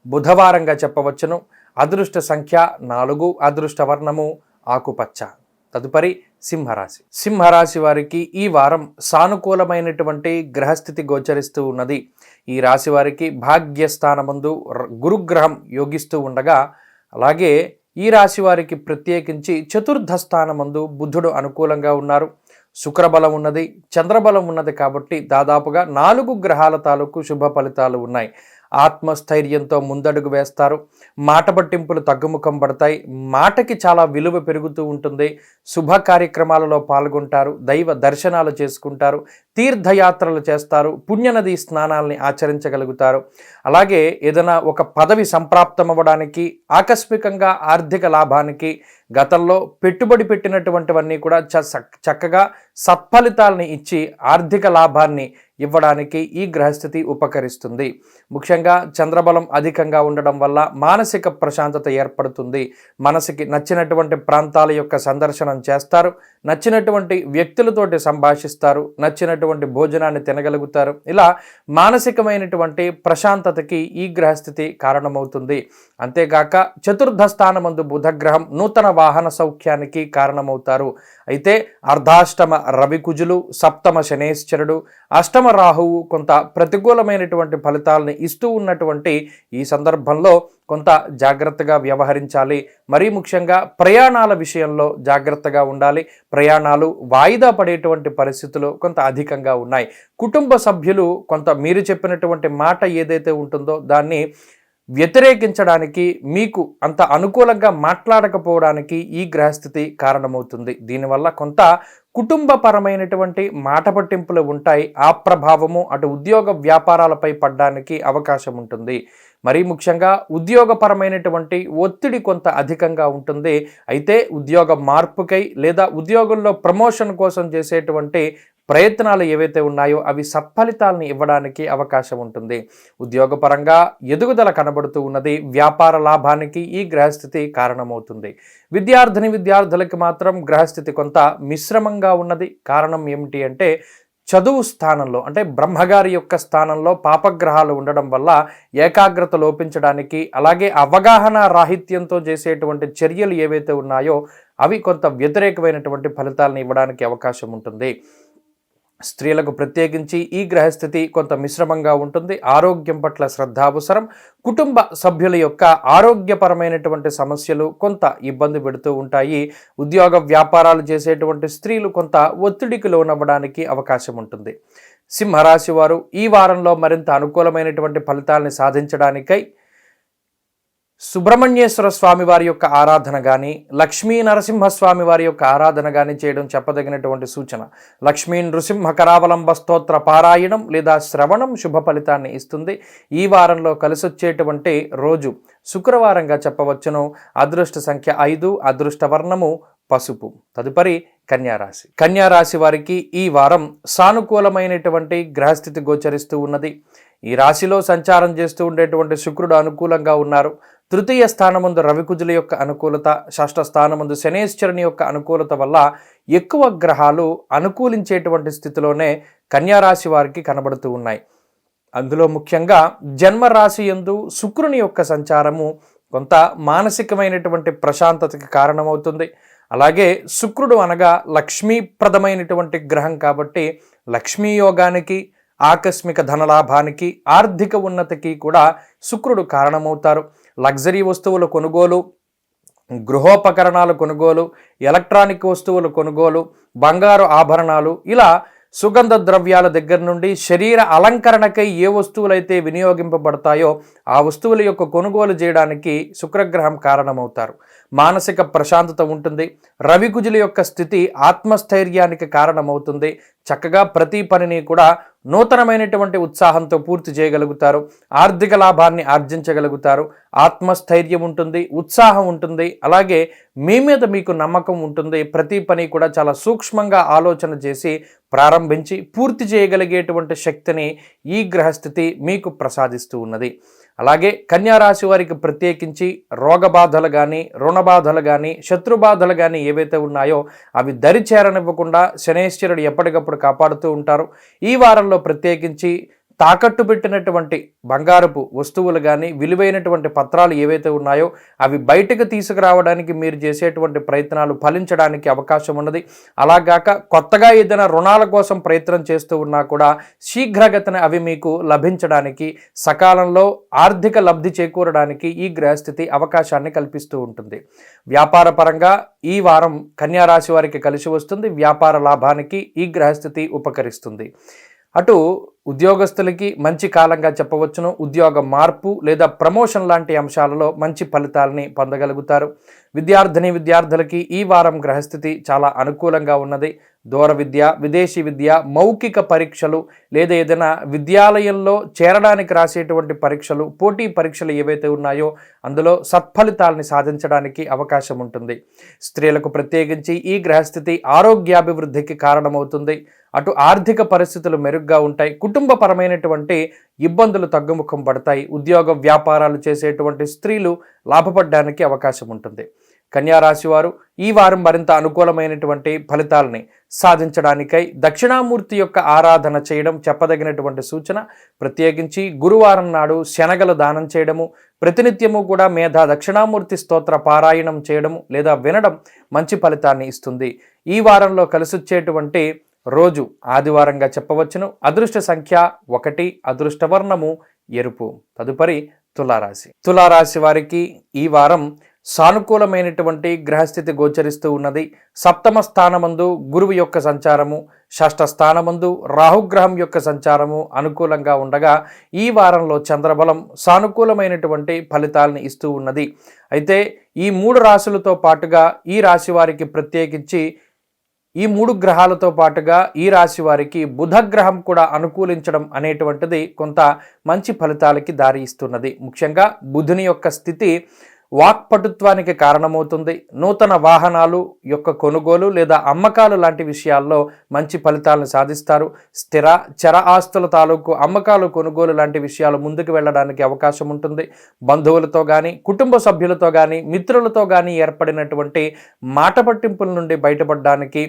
బుధవారంగా చెప్పవచ్చును. అదృష్ట సంఖ్య 4, అదృష్ట వర్ణము ఆకుపచ్చ. తదుపరి సింహరాశి వారికి ఈ వారం సానుకూలమైనటువంటి గ్రహస్థితి గోచరిస్తూ ఉన్నది. ఈ రాశి వారికి భాగ్యస్థానమందు గురుగ్రహం యోగిస్తూ ఉండగా, అలాగే ఈ రాశి వారికి ప్రత్యేకించి చతుర్థ స్థానమందు బుధుడు అనుకూలంగా ఉన్నారు. శుక్రబలం ఉన్నది, చంద్రబలం ఉన్నది. కాబట్టి దాదాపుగా 4 గ్రహాల తాలూకు శుభ ఫలితాలు ఉన్నాయి. ఆత్మస్థైర్యంతో ముందడుగు వేస్తారు. మాట పట్టింపులు తగ్గుముఖం పడతాయి. మాటకి చాలా విలువ పెరుగుతూ ఉంటుంది. శుభ కార్యక్రమాలలో పాల్గొంటారు. దైవ దర్శనాలు చేసుకుంటారు. తీర్థయాత్రలు చేస్తారు. పుణ్యనది స్నానాలని ఆచరించగలుగుతారు. అలాగే ఏదైనా ఒక పదవి సంప్రాప్తం అవ్వడానికి, ఆకస్మికంగా ఆర్థిక లాభానికి, గతంలో పెట్టుబడి పెట్టినటువంటివన్నీ కూడా చక్కగా సత్ఫలితాలని ఇచ్చి ఆర్థిక లాభాన్ని ఇవ్వడానికి ఈ గ్రహస్థితి ఉపకరిస్తుంది. ముఖ్యంగా చంద్రబలం అధికంగా ఉండడం వల్ల మానసిక ప్రశాంతత ఏర్పడుతుంది. మనసుకి నచ్చినటువంటి ప్రాంతాల యొక్క సందర్శనం చేస్తారు. నచ్చినటువంటి వ్యక్తులతోటి సంభాషిస్తారు, నచ్చినటువంటి భోజనాన్ని తినగలుగుతారు. ఇలా మానసికమైనటువంటి ప్రశాంతతకి ఈ గ్రహస్థితి కారణమవుతుంది. అంతేగాక చతుర్థ స్థానమందు బుధగ్రహం నూతన వాహన సౌఖ్యానికి కారణమవుతారు. అయితే అర్ధాష్టమ రవికుజులు, సప్తమ శనేశ్వరుడు, అష్టమ రాహువు కొంత ప్రతికూలమైనటువంటి ఫలితాలను ఇస్తూ ఉన్నటువంటి ఈ సందర్భంలో కొంత జాగ్రత్తగా వ్యవహరించాలి. మరీ ముఖ్యంగా ప్రయాణాల విషయంలో జాగ్రత్తగా ఉండాలి. ప్రయాణాలు వాయిదా పడేటువంటి పరిస్థితులు కొంత అధికంగా ఉన్నాయి. కుటుంబ సభ్యులు కొంత మీరు చెప్పినటువంటి మాట ఏదైతే ఉంటుందో దాన్ని వ్యతిరేకించడానికి, మీకు అంత అనుకూలంగా మాట్లాడకపోవడానికి ఈ గ్రహస్థితి కారణమవుతుంది. దీనివల్ల కొంత కుటుంబపరమైనటువంటి మాట పట్టింపులు ఉంటాయి. ఆ ప్రభావము అటు ఉద్యోగ వ్యాపారాలపై పడడానికి అవకాశం ఉంటుంది. మరీ ముఖ్యంగా ఉద్యోగపరమైనటువంటి ఒత్తిడి కొంత అధికంగా ఉంటుంది. అయితే ఉద్యోగ మార్పుకై లేదా ఉద్యోగంలో ప్రమోషన్ కోసం చేసేటువంటి ప్రయత్నాలు ఏవైతే ఉన్నాయో అవి సత్ఫలితాలను ఇవ్వడానికి అవకాశం ఉంటుంది. ఉద్యోగపరంగా ఎదుగుదల కనబడుతూ ఉన్నది. వ్యాపార లాభానికి ఈ గ్రహస్థితి కారణమవుతుంది. విద్యార్థులకి మాత్రం గ్రహస్థితి కొంత మిశ్రమంగా ఉన్నది. కారణం ఏమిటి అంటే చదువు స్థానంలో అంటే బ్రహ్మగారి యొక్క స్థానంలో పాపగ్రహాలు ఉండడం వల్ల ఏకాగ్రత లోపించడానికి, అలాగే అవగాహన రాహిత్యంతో చేసేటువంటి చర్యలు ఏవైతే ఉన్నాయో అవి కొంత వ్యతిరేకమైనటువంటి ఫలితాలను ఇవ్వడానికి అవకాశం ఉంటుంది. స్త్రీలకు ప్రత్యేకించి ఈ గ్రహస్థితి కొంత మిశ్రమంగా ఉంటుంది. ఆరోగ్యం పట్ల శ్రద్ధ అవసరం. కుటుంబ సభ్యుల యొక్క ఆరోగ్యపరమైనటువంటి సమస్యలు కొంత ఇబ్బంది పెడుతూ ఉంటాయి. ఉద్యోగ వ్యాపారాలు చేసేటువంటి స్త్రీలు కొంత ఒత్తిడికి లోనవ్వడానికి అవకాశం ఉంటుంది. సింహరాశి వారు ఈ వారంలో మరింత అనుకూలమైనటువంటి ఫలితాలను సాధించడానికై సుబ్రహ్మణ్యేశ్వర స్వామి వారి యొక్క ఆరాధన కానీ, లక్ష్మీ నరసింహస్వామి వారి యొక్క ఆరాధన కానీ చేయడం చెప్పదగినటువంటి సూచన. లక్ష్మీ నృసింహ కరావలంబ స్తోత్ర పారాయణం లేదా శ్రవణం శుభ ఫలితాన్ని ఇస్తుంది. ఈ వారంలో కలిసొచ్చేటువంటి రోజు శుక్రవారంగా చెప్పవచ్చును. అదృష్ట సంఖ్య 5, అదృష్ట వర్ణము పసుపు. తదుపరి కన్యారాశి. కన్యారాశి వారికి ఈ వారం సానుకూలమైనటువంటి గ్రహస్థితి గోచరిస్తూ ఉన్నది. ఈ రాశిలో సంచారం చేస్తూ ఉండేటువంటి శుక్రుడు అనుకూలంగా ఉన్నారు. తృతీయ స్థానమందు రవికుజుల యొక్క అనుకూలత, షష్ఠ స్థానమందు శనేశ్వరుని యొక్క అనుకూలత వల్ల ఎక్కువ గ్రహాలు అనుకూలించేటువంటి స్థితిలోనే కన్యారాశి వారికి కనబడుతూ ఉన్నాయి. అందులో ముఖ్యంగా జన్మరాశి యందు శుక్రుని యొక్క సంచారము కొంత మానసికమైనటువంటి ప్రశాంతతకి కారణమవుతుంది. అలాగే శుక్రుడు అనగా లక్ష్మీప్రదమైనటువంటి గ్రహం కాబట్టి లక్ష్మీ యోగానికి, ఆకస్మిక ధనలాభానికి, ఆర్థిక ఉన్నతికి కూడా శుక్రుడు కారణమవుతారు. లగ్జరీ వస్తువుల కొనుగోలు, గృహోపకరణాల కొనుగోలు, ఎలక్ట్రానిక్ వస్తువుల కొనుగోలు, బంగారు ఆభరణాలు, ఇలా సుగంధ ద్రవ్యాల దగ్గర నుండి శరీర అలంకరణకై ఏ వస్తువులైతే వినియోగింపబడతాయో ఆ వస్తువుల యొక్క కొనుగోలు చేయడానికి శుక్రగ్రహం కారణమవుతారు. మానసిక ప్రశాంతత ఉంటుంది. రవికుజుల యొక్క స్థితి ఆత్మస్థైర్యానికి కారణమవుతుంది. చక్కగా ప్రతి పనిని కూడా నూతనమైనటువంటి ఉత్సాహంతో పూర్తి చేయగలుగుతారు. ఆర్థిక లాభాన్ని ఆర్జించగలుగుతారు. ఆత్మస్థైర్యం ఉంటుంది, ఉత్సాహం ఉంటుంది. అలాగే మీ మీద మీకు నమ్మకం ఉంటుంది. ప్రతి పని కూడా చాలా సూక్ష్మంగా ఆలోచన చేసి ప్రారంభించి పూర్తి చేయగలిగేటువంటి శక్తిని ఈ గ్రహస్థితి మీకు ప్రసాదిస్తూ ఉన్నది. అలాగే కన్యారాశి వారికి ప్రత్యేకించి రోగబాధలు కానీ, రుణబాధలు కానీ, శత్రుబాధలు కానీ ఏవైతే ఉన్నాయో అవి దరి చేరనివ్వకుండా శనేశ్వరుడు ఎప్పటికప్పుడు కాపాడుతూ ఉంటారు. ఈ వారంలో ప్రత్యేకించి తాకట్టు పెట్టినటువంటి బంగారపు వస్తువులు కానీ, విలువైనటువంటి పత్రాలు ఏవైతే ఉన్నాయో అవి బయటకు తీసుకురావడానికి మీరు చేసేటువంటి ప్రయత్నాలు ఫలించడానికి అవకాశం ఉన్నది. అలాగాక కొత్తగా ఏదైనా రుణాల కోసం ప్రయత్నం చేస్తూ ఉన్నా కూడా శీఘ్రగతిన అవి మీకు లభించడానికి, సకాలంలో ఆర్థిక లబ్ధి చేకూరడానికి ఈ గ్రహస్థితి అవకాశాన్ని కల్పిస్తూ ఉంటుంది. వ్యాపార పరంగా ఈ వారం కన్యారాశి వారికి కలిసి వస్తుంది. వ్యాపార లాభానికి ఈ గ్రహస్థితి ఉపకరిస్తుంది. అటు ఉద్యోగస్తులకి మంచి కాలంగా చెప్పవచ్చును. ఉద్యోగ మార్పు లేదా ప్రమోషన్ లాంటి అంశాలలో మంచి ఫలితాలని పొందగలుగుతారు. విద్యార్థులకి ఈ వారం గ్రహస్థితి చాలా అనుకూలంగా ఉన్నది. దూర విద్య, విదేశీ విద్య, మౌఖిక పరీక్షలు లేదా ఏదైనా విద్యాలయంలో చేరడానికి రాసేటువంటి పరీక్షలు, పోటీ పరీక్షలు ఏవైతే ఉన్నాయో అందులో సత్ఫలితాలని సాధించడానికి అవకాశం ఉంటుంది. స్త్రీలకు ప్రత్యేకించి ఈ గ్రహస్థితి ఆరోగ్యాభివృద్ధికి కారణమవుతుంది. అటు ఆర్థిక పరిస్థితులు మెరుగ్గా ఉంటాయి. కుటుంబపరమైనటువంటి ఇబ్బందులు తగ్గుముఖం పడతాయి. ఉద్యోగ వ్యాపారాలు చేసేటువంటి స్త్రీలు లాభపడడానికి అవకాశం ఉంటుంది. కన్యా రాశి వారు ఈ వారం మరింత అనుకూలమైనటువంటి ఫలితాలని సాధించడానికై దక్షిణామూర్తి యొక్క ఆరాధన చేయడం చెప్పదగినటువంటి సూచన. ప్రత్యేకించి గురువారం నాడు శనగలు దానం చేయడము, ప్రతినిత్యము కూడా మేధా దక్షిణామూర్తి స్తోత్ర పారాయణం చేయడము లేదా వినడం మంచి ఫలితాన్ని ఇస్తుంది. ఈ వారంలో కలిసొచ్చేటువంటి రోజు ఆదివారంగా చెప్పవచ్చును. అదృష్ట సంఖ్య 1, అదృష్ట వర్ణము ఎరుపు. తదుపరి తులారాశి వారికి ఈ వారం సానుకూలమైనటువంటి గ్రహస్థితి గోచరిస్తూ ఉన్నది. సప్తమ స్థానమందు గురువు యొక్క సంచారము, షష్ఠ స్థానమందు రాహుగ్రహం యొక్క సంచారము అనుకూలంగా ఉండగా ఈ వారంలో చంద్రబలం సానుకూలమైనటువంటి ఫలితాలను ఇస్తూ ఉన్నది. అయితే ఈ 3 రాశులతో పాటుగా ఈ రాశి వారికి ప్రత్యేకించి ఈ 3 గ్రహాలతో పాటుగా ఈ రాశి వారికి బుధగ్రహం కూడా అనుకూలించడం అనేటువంటిది కొంత మంచి ఫలితాలకి దారి ఇస్తున్నది. ముఖ్యంగా బుధుని యొక్క స్థితి వాక్పటుత్వానికి కారణమవుతుంది. నూతన వాహనాలు యొక్క కొనుగోలు లేదా అమ్మకాలు లాంటి విషయాల్లో మంచి ఫలితాలను సాధిస్తారు. స్థిర చర ఆస్తుల తాలూకు అమ్మకాలు కొనుగోలు లాంటి విషయాలు ముందుకు వెళ్ళడానికి అవకాశం ఉంటుంది. బంధువులతో కానీ కుటుంబ సభ్యులతో కానీ మిత్రులతో కానీ ఏర్పడినటువంటి మాట పట్టింపుల నుండి బయటపడడానికి,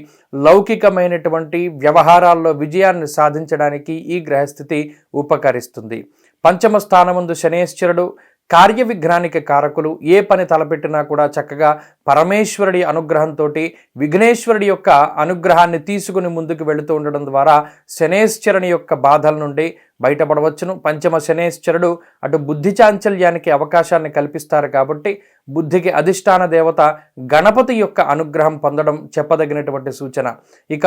లౌకికమైనటువంటి వ్యవహారాల్లో విజయాన్ని సాధించడానికి ఈ గ్రహస్థితి ఉపకరిస్తుంది. పంచమ స్థానమందు శనేశ్వరుడు కార్య విఘ్నానికి కారకులు. ఏ పని తలపెట్టినా కూడా చక్కగా పరమేశ్వరుడి అనుగ్రహంతో విఘ్నేశ్వరుడి యొక్క అనుగ్రహాన్ని తీసుకుని ముందుకు వెళుతూ ఉండడం ద్వారా శనేశ్వరుని యొక్క బాధల నుండి బయటపడవచ్చును. పంచమ శనేశ్వరుడు అటు బుద్ధి చాంచల్యానికి అవకాశాన్ని కల్పిస్తారు కాబట్టి బుద్ధికి అధిష్టాన దేవత గణపతి యొక్క అనుగ్రహం పొందడం చెప్పదగినటువంటి సూచన. ఇక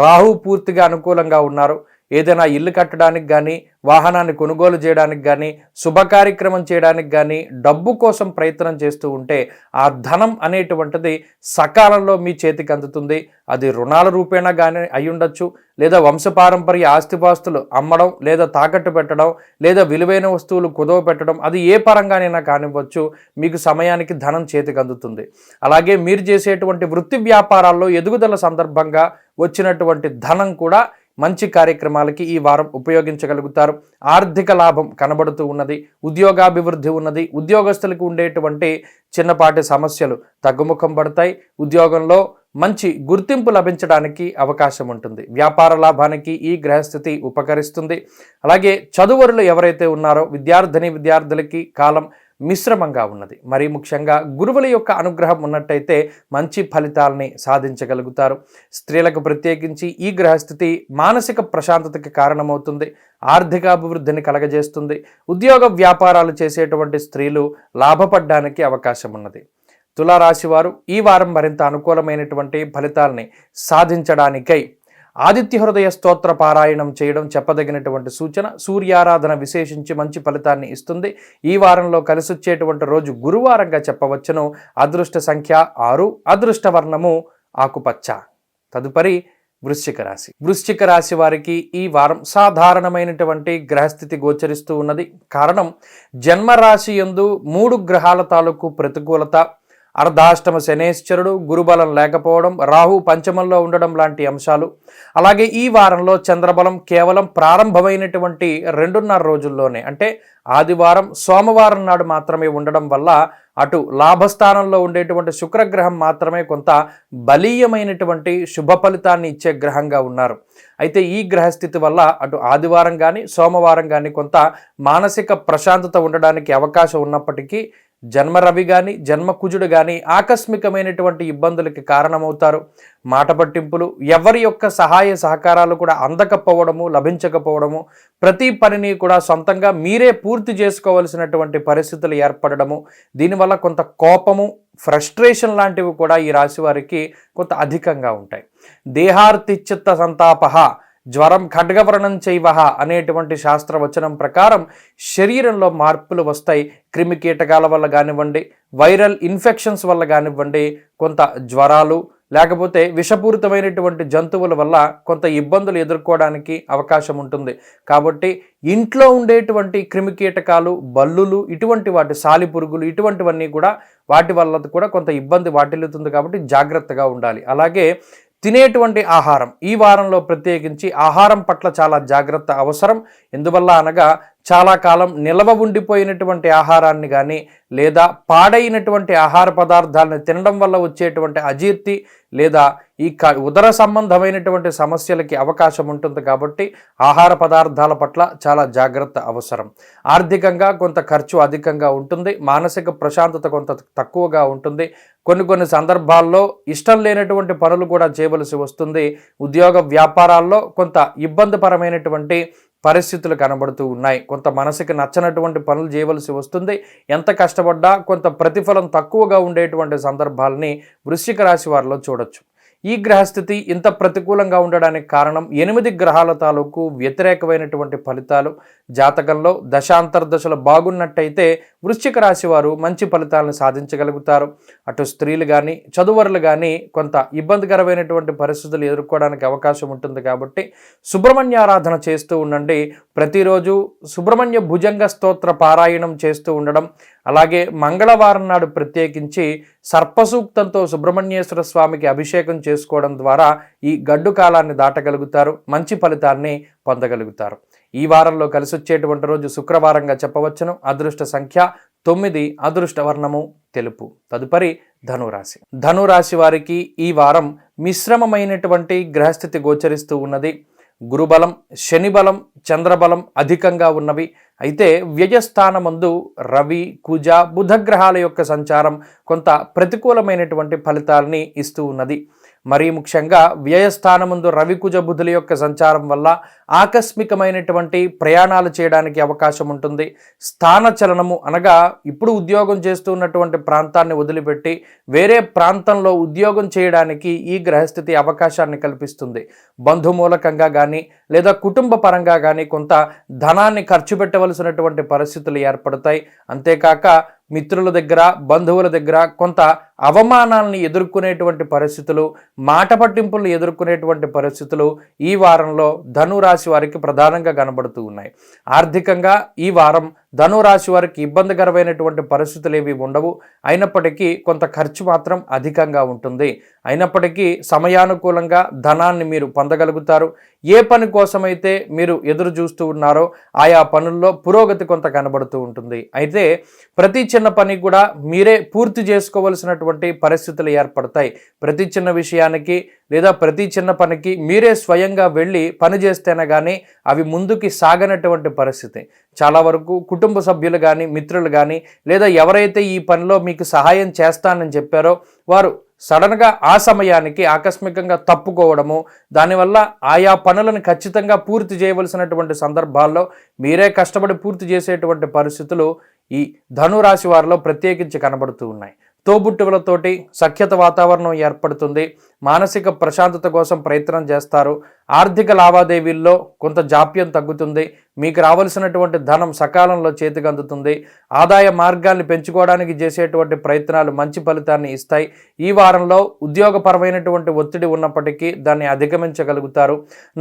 రాహు పూర్తిగా అనుకూలంగా ఉన్నారు. ఏదైనా ఇల్లు కట్టడానికి కానీ, వాహనాన్ని కొనుగోలు చేయడానికి కానీ, శుభ కార్యక్రమం చేయడానికి కానీ డబ్బు కోసం ప్రయత్నం చేస్తూ ఉంటే ఆ ధనం అనేటువంటిది సకాలంలో మీ చేతికి అందుతుంది. అది రుణాల రూపేణా కానీ అయ్యుండొచ్చు, లేదా వంశపారంపర్య ఆస్తిపాస్తులు అమ్మడం లేదా తాకట్టు పెట్టడం లేదా విలువైన వస్తువులు కుదవ పెట్టడం, అది ఏ పరంగానైనా కానివ్వచ్చు, మీకు సమయానికి ధనం చేతికి అందుతుంది. అలాగే మీరు చేసేటువంటి వృత్తి వ్యాపారాల్లో ఎదుగుదల సందర్భంగా వచ్చినటువంటి ధనం కూడా మంచి కార్యక్రమాలకి ఈ వారం ఉపయోగించగలుగుతారు. ఆర్థిక లాభం కనబడుతూ ఉన్నది. ఉద్యోగాభివృద్ధి ఉన్నది. ఉద్యోగస్తులకు ఉండేటువంటి చిన్నపాటి సమస్యలు తగ్గుముఖం పడతాయి. ఉద్యోగంలో మంచి గుర్తింపు లభించడానికి అవకాశం ఉంటుంది. వ్యాపార లాభానికి ఈ గ్రహస్థితి ఉపకరిస్తుంది. అలాగే చదువరులు ఎవరైతే ఉన్నారో విద్యార్థులకి కాలం మిశ్రమంగా ఉన్నది. మరీ ముఖ్యంగా గురువుల యొక్క అనుగ్రహం ఉన్నట్టయితే మంచి ఫలితాలని సాధించగలుగుతారు. స్త్రీలకు ప్రత్యేకించి ఈ గ్రహస్థితి మానసిక ప్రశాంతతకి కారణమవుతుంది. ఆర్థిక అభివృద్ధిని కలగజేస్తుంది. ఉద్యోగ వ్యాపారాలు చేసేటువంటి స్త్రీలు లాభపడడానికి అవకాశం ఉన్నది. తులారాశి వారు ఈ వారం మరింత అనుకూలమైనటువంటి ఫలితాలని సాధించడానికై ఆదిత్య హృదయ స్తోత్ర పారాయణం చేయడం చెప్పదగినటువంటి సూచన. సూర్యారాధన విశేషించి మంచి ఫలితాన్ని ఇస్తుంది. ఈ వారంలో కలిసొచ్చేటువంటి రోజు గురువారంగా చెప్పవచ్చును. అదృష్ట సంఖ్య 6, అదృష్ట వర్ణము ఆకుపచ్చ. తదుపరి వృశ్చిక రాశి వారికి ఈ వారం సాధారణమైనటువంటి గ్రహస్థితి గోచరిస్తూ ఉన్నది. కారణం జన్మరాశి యందు 3 గ్రహాల తాలూకు ప్రతికూలత, అర్ధాష్టమ శనేశ్వరుడు, గురుబలం లేకపోవడం, రాహు పంచమంలో ఉండడం లాంటి అంశాలు. అలాగే ఈ వారంలో చంద్రబలం కేవలం ప్రారంభమైనటువంటి 2.5 రోజుల్లోనే, అంటే ఆదివారం సోమవారం నాడు మాత్రమే ఉండడం వల్ల అటు లాభస్థానంలో ఉండేటువంటి శుక్రగ్రహం మాత్రమే కొంత బలీయమైనటువంటి శుభ ఫలితాన్ని ఇచ్చే గ్రహంగా ఉన్నారు. అయితే ఈ గ్రహస్థితి వల్ల అటు ఆదివారం కానీ సోమవారం కానీ కొంత మానసిక ప్రశాంతత ఉండడానికి అవకాశం ఉన్నప్పటికీ జన్మ రవి కానీ జన్మ కుజుడు కానీ ఆకస్మికమైనటువంటి ఇబ్బందులకి కారణమవుతారు. మాట పట్టింపులు, ఎవరి యొక్క సహాయ సహకారాలు కూడా అందకపోవడము, లభించకపోవడము, ప్రతి పనిని కూడా సొంతంగా మీరే పూర్తి చేసుకోవలసినటువంటి పరిస్థితులు ఏర్పడము, దీనివల్ల కొంత కోపము, ఫ్రస్ట్రేషన్ లాంటివి కూడా ఈ రాశి వారికి కొంత అధికంగా ఉంటాయి. దేహార్తిచిత్త సంతాపహ జ్వరం ఖడ్గవ్రణం చైవహ అనేటువంటి శాస్త్రవచనం ప్రకారం శరీరంలో మార్పులు వస్తాయి. క్రిమి కీటకాల వల్ల కానివ్వండి, వైరల్ ఇన్ఫెక్షన్స్ వల్ల కానివ్వండి, కొంత జ్వరాలు లేకపోతే విషపూరితమైనటువంటి జంతువుల వల్ల కొంత ఇబ్బందులు ఎదుర్కోవడానికి అవకాశం ఉంటుంది. కాబట్టి ఇంట్లో ఉండేటువంటి క్రిమి కీటకాలు, బల్లులు, ఇటువంటి వాటి సాలిపురుగులు, ఇటువంటివన్నీ కూడా వాటి వల్ల కూడా కొంత ఇబ్బంది వాటిల్లుతుంది. కాబట్టి జాగ్రత్తగా ఉండాలి. అలాగే తినేటువంటి ఆహారం, ఈ వారంలో ప్రత్యేకించి ఆహారం పట్ల చాలా జాగ్రత్త అవసరం. ఎందువల్ల అనగా చాలా కాలం నిలవ ఉండిపోయినటువంటి ఆహారాన్ని కానీ లేదా పాడైనటువంటి ఆహార పదార్థాలను తినడం వల్ల వచ్చేటువంటి అజీర్తి లేదా ఈ ఉదర సంబంధమైనటువంటి సమస్యలకి అవకాశం ఉంటుంది. కాబట్టి ఆహార పదార్థాల పట్ల చాలా జాగ్రత్త అవసరం. ఆర్థికంగా కొంత ఖర్చు అధికంగా ఉంటుంది, మానసిక ప్రశాంతత కొంత తక్కువగా ఉంటుంది. కొన్ని సందర్భాల్లో ఇష్టం లేనటువంటి పనులు కూడా చేయవలసి వస్తుంది. ఉద్యోగ వ్యాపారాల్లో కొంత ఇబ్బందిపరమైనటువంటి పరిస్థితులు కనబడుతూ ఉన్నాయి. కొంత మనసుకి నచ్చనటువంటి పనులు చేయవలసి వస్తుంది. ఎంత కష్టపడ్డా కొంత ప్రతిఫలం తక్కువగా ఉండేటువంటి సందర్భాలని వృశ్చిక రాశి వారిలో చూడొచ్చు. ఈ గ్రహస్థితి ఇంత ప్రతికూలంగా ఉండడానికి కారణం 8 గ్రహాల తాలూకు వ్యతిరేకమైనటువంటి ఫలితాలు. జాతకంలో దశాంతర్దశలు బాగున్నట్టయితే వృశ్చిక రాశి వారు మంచి ఫలితాలను సాధించగలుగుతారు. అటు స్త్రీలు కానీ చదువరులు కానీ కొంత ఇబ్బందికరమైనటువంటి పరిస్థితులు ఎదుర్కోవడానికి అవకాశం ఉంటుంది. కాబట్టి సుబ్రహ్మణ్యారాధన చేస్తూ ఉండండి. ప్రతిరోజు సుబ్రహ్మణ్య భుజంగ స్తోత్ర పారాయణం చేస్తూ ఉండడం, అలాగే మంగళవారం నాడు ప్రత్యేకించి సర్పసూక్తంతో సుబ్రహ్మణ్యేశ్వర స్వామికి అభిషేకం చేసుకోవడం ద్వారా ఈ గడ్డు కాలాన్ని దాటగలుగుతారు, మంచి ఫలితాన్ని పొందగలుగుతారు. ఈ వారంలో కలిసి వచ్చేటువంటి రోజు శుక్రవారంగా చెప్పవచ్చును. అదృష్ట సంఖ్య 9, అదృష్ట వర్ణము తెలుపు. తదుపరి ధనురాశి. ధనురాశి వారికి ఈ వారం మిశ్రమమైనటువంటి గ్రహస్థితి గోచరిస్తూ ఉన్నది. గురుబలం, శనిబలం, చంద్రబలం అధికంగా ఉన్నవి. అయితే వ్యయస్థానమందు రవి, కుజ, బుధగ్రహాల యొక్క సంచారం కొంత ప్రతికూలమైనటువంటి ఫలితాలని ఇస్తూ ఉన్నది. మరీ ముఖ్యంగా వ్యయస్థానమందు రవి, కుజ, బుధుల యొక్క సంచారం వల్ల ఆకస్మికమైనటువంటి ప్రయాణాలు చేయడానికి అవకాశం ఉంటుంది. స్థాన చలనము అనగా ఇప్పుడు ఉద్యోగం చేస్తున్నటువంటి ప్రాంతాన్ని వదిలిపెట్టి వేరే ప్రాంతంలో ఉద్యోగం చేయడానికి ఈ గ్రహస్థితి అవకాశాన్ని కల్పిస్తుంది. బంధుమూలకంగా కానీ లేదా కుటుంబ పరంగా కానీ కొంత ధనాన్ని ఖర్చు పెట్టవలసినటువంటి పరిస్థితులు ఏర్పడతాయి. అంతేకాక మిత్రుల దగ్గర, బంధువుల దగ్గర కొంత అవమానాలను ఎదుర్కొనేటువంటి పరిస్థితులు, మాట పట్టింపులను ఎదుర్కొనేటువంటి పరిస్థితులు ఈ వారంలో ధనురాశి వారికి ప్రధానంగా కనబడుతూ ఉన్నాయి. ఆర్థికంగా ఈ వారం ధనురాశి వారికి ఇబ్బందికరమైనటువంటి పరిస్థితులు ఏవి ఉండవు. అయినప్పటికీ కొంత ఖర్చు మాత్రం అధికంగా ఉంటుంది. అయినప్పటికీ సమయానుకూలంగా ధనాన్ని మీరు పొందగలుగుతారు. ఏ పని కోసమైతే మీరు ఎదురు చూస్తూ ఉన్నారో ఆయా పనుల్లో పురోగతి కొంత కనబడుతూ ఉంటుంది. అయితే ప్రతి చిన్న పని కూడా మీరే పూర్తి చేసుకోవలసినటువంటి పరిస్థితులు ఏర్పడతాయి. ప్రతి చిన్న విషయానికి లేదా ప్రతి చిన్న పనికి మీరే స్వయంగా వెళ్ళి పని చేస్తేనే కానీ అవి ముందుకి సాగనటువంటి పరిస్థితి. చాలా వరకు కుటుంబ సభ్యులు కానీ, మిత్రులు కానీ లేదా ఎవరైతే ఈ పనిలో మీకు సహాయం చేస్తానని చెప్పారో వారు సడన్గా ఆ సమయానికి ఆకస్మికంగా తప్పుకోవడము, దానివల్ల ఆయా పనులను ఖచ్చితంగా పూర్తి చేయవలసినటువంటి సందర్భాల్లో మీరే కష్టపడి పూర్తి చేసేటువంటి పరిస్థితులు ఈ ధనురాశి వారిలో ప్రత్యేకించి కనబడుతూ ఉన్నాయి. తోబుట్టువులతోటి సఖ్యత వాతావరణం ఏర్పడుతుంది. మానసిక ప్రశాంతత కోసం ప్రయత్నం చేస్తారు. ఆర్థిక లావాదేవీల్లో కొంత జాప్యం తగ్గుతుంది. మీకు రావాల్సినటువంటి ధనం సకాలంలో చేతికి అందుతుంది. ఆదాయ మార్గాన్ని పెంచుకోవడానికి చేసేటువంటి ప్రయత్నాలు మంచి ఫలితాన్ని ఇస్తాయి. ఈ వారంలో ఉద్యోగపరమైనటువంటి ఒత్తిడి ఉన్నప్పటికీ దాన్ని అధిగమించగలుగుతారు.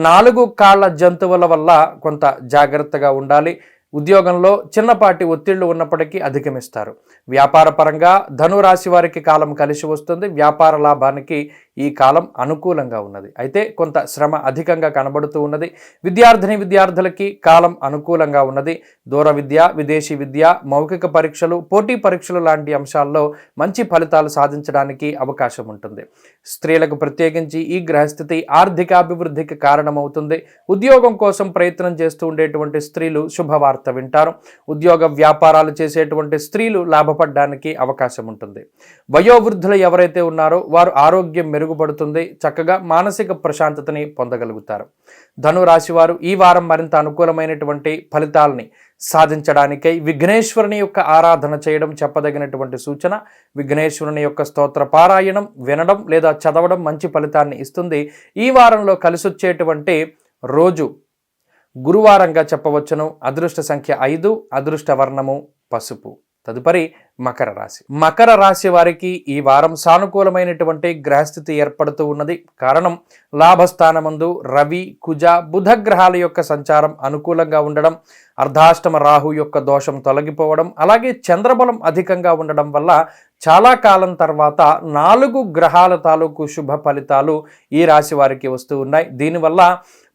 4 కాళ్ళ జంతువుల వల్ల కొంత జాగ్రత్తగా ఉండాలి. ఉద్యోగంలో చిన్నపాటి ఒత్తిళ్లు ఉన్నప్పటికీ అధిగమిస్తారు. వ్యాపార పరంగా ధనురాశి వారికి కాలం కలిసి వస్తుంది. వ్యాపార లాభానికి ఈ కాలం అనుకూలంగా ఉన్నది. అయితే కొంత శ్రమ అధికంగా కనబడుతూ ఉన్నది. విద్యార్థులకి కాలం అనుకూలంగా ఉన్నది. దూర విద్య, విదేశీ విద్య, మౌఖిక పరీక్షలు, పోటీ పరీక్షలు లాంటి అంశాల్లో మంచి ఫలితాలు సాధించడానికి అవకాశం ఉంటుంది. స్త్రీలకు ప్రత్యేకించి ఈ గ్రహస్థితి ఆర్థికాభివృద్ధికి కారణమవుతుంది. ఉద్యోగం కోసం ప్రయత్నం చేస్తూ ఉండేటువంటి స్త్రీలు శుభవార్త వింటారు. ఉద్యోగ వ్యాపారాలు చేసేటువంటి స్త్రీలు లాభపడడానికి అవకాశం ఉంటుంది. వయోవృద్ధులు ఎవరైతే ఉన్నారో వారు ఆరోగ్యం మెరుగుపడుతుంది. చక్కగా మానసిక ప్రశాంతతని పొందగలుగుతారు. ధనురాశి వారు ఈ వారం మరింత అనుకూలమైనటువంటి ఫలితాలని సాధించడానికై విఘ్నేశ్వరుని యొక్క ఆరాధన చేయడం చెప్పదగినటువంటి సూచన. విఘ్నేశ్వరుని యొక్క స్తోత్ర పారాయణం వినడం లేదా చదవడం మంచి ఫలితాన్ని ఇస్తుంది. ఈ వారంలో కలిసొచ్చేటువంటి రోజు గురువారంగా చెప్పవచ్చును. అదృష్ట సంఖ్య 5, అదృష్ట వర్ణము పసుపు. తదుపరి మకర రాశి. మకర రాశి వారికి ఈ వారం సానుకూలమైనటువంటి గ్రహస్థితి ఏర్పడుతూ ఉన్నది. కారణం లాభస్థానమందు రవి, కుజ, బుధ గ్రహాల యొక్క సంచారం అనుకూలంగా ఉండడం, అర్ధాష్టమ రాహు యొక్క దోషం తొలగిపోవడం, అలాగే చంద్రబలం అధికంగా ఉండడం వల్ల చాలా కాలం తర్వాత 4 గ్రహాల తాలూకు శుభ ఫలితాలు ఈ రాశి వారికి వస్తూ ఉన్నాయి. దీనివల్ల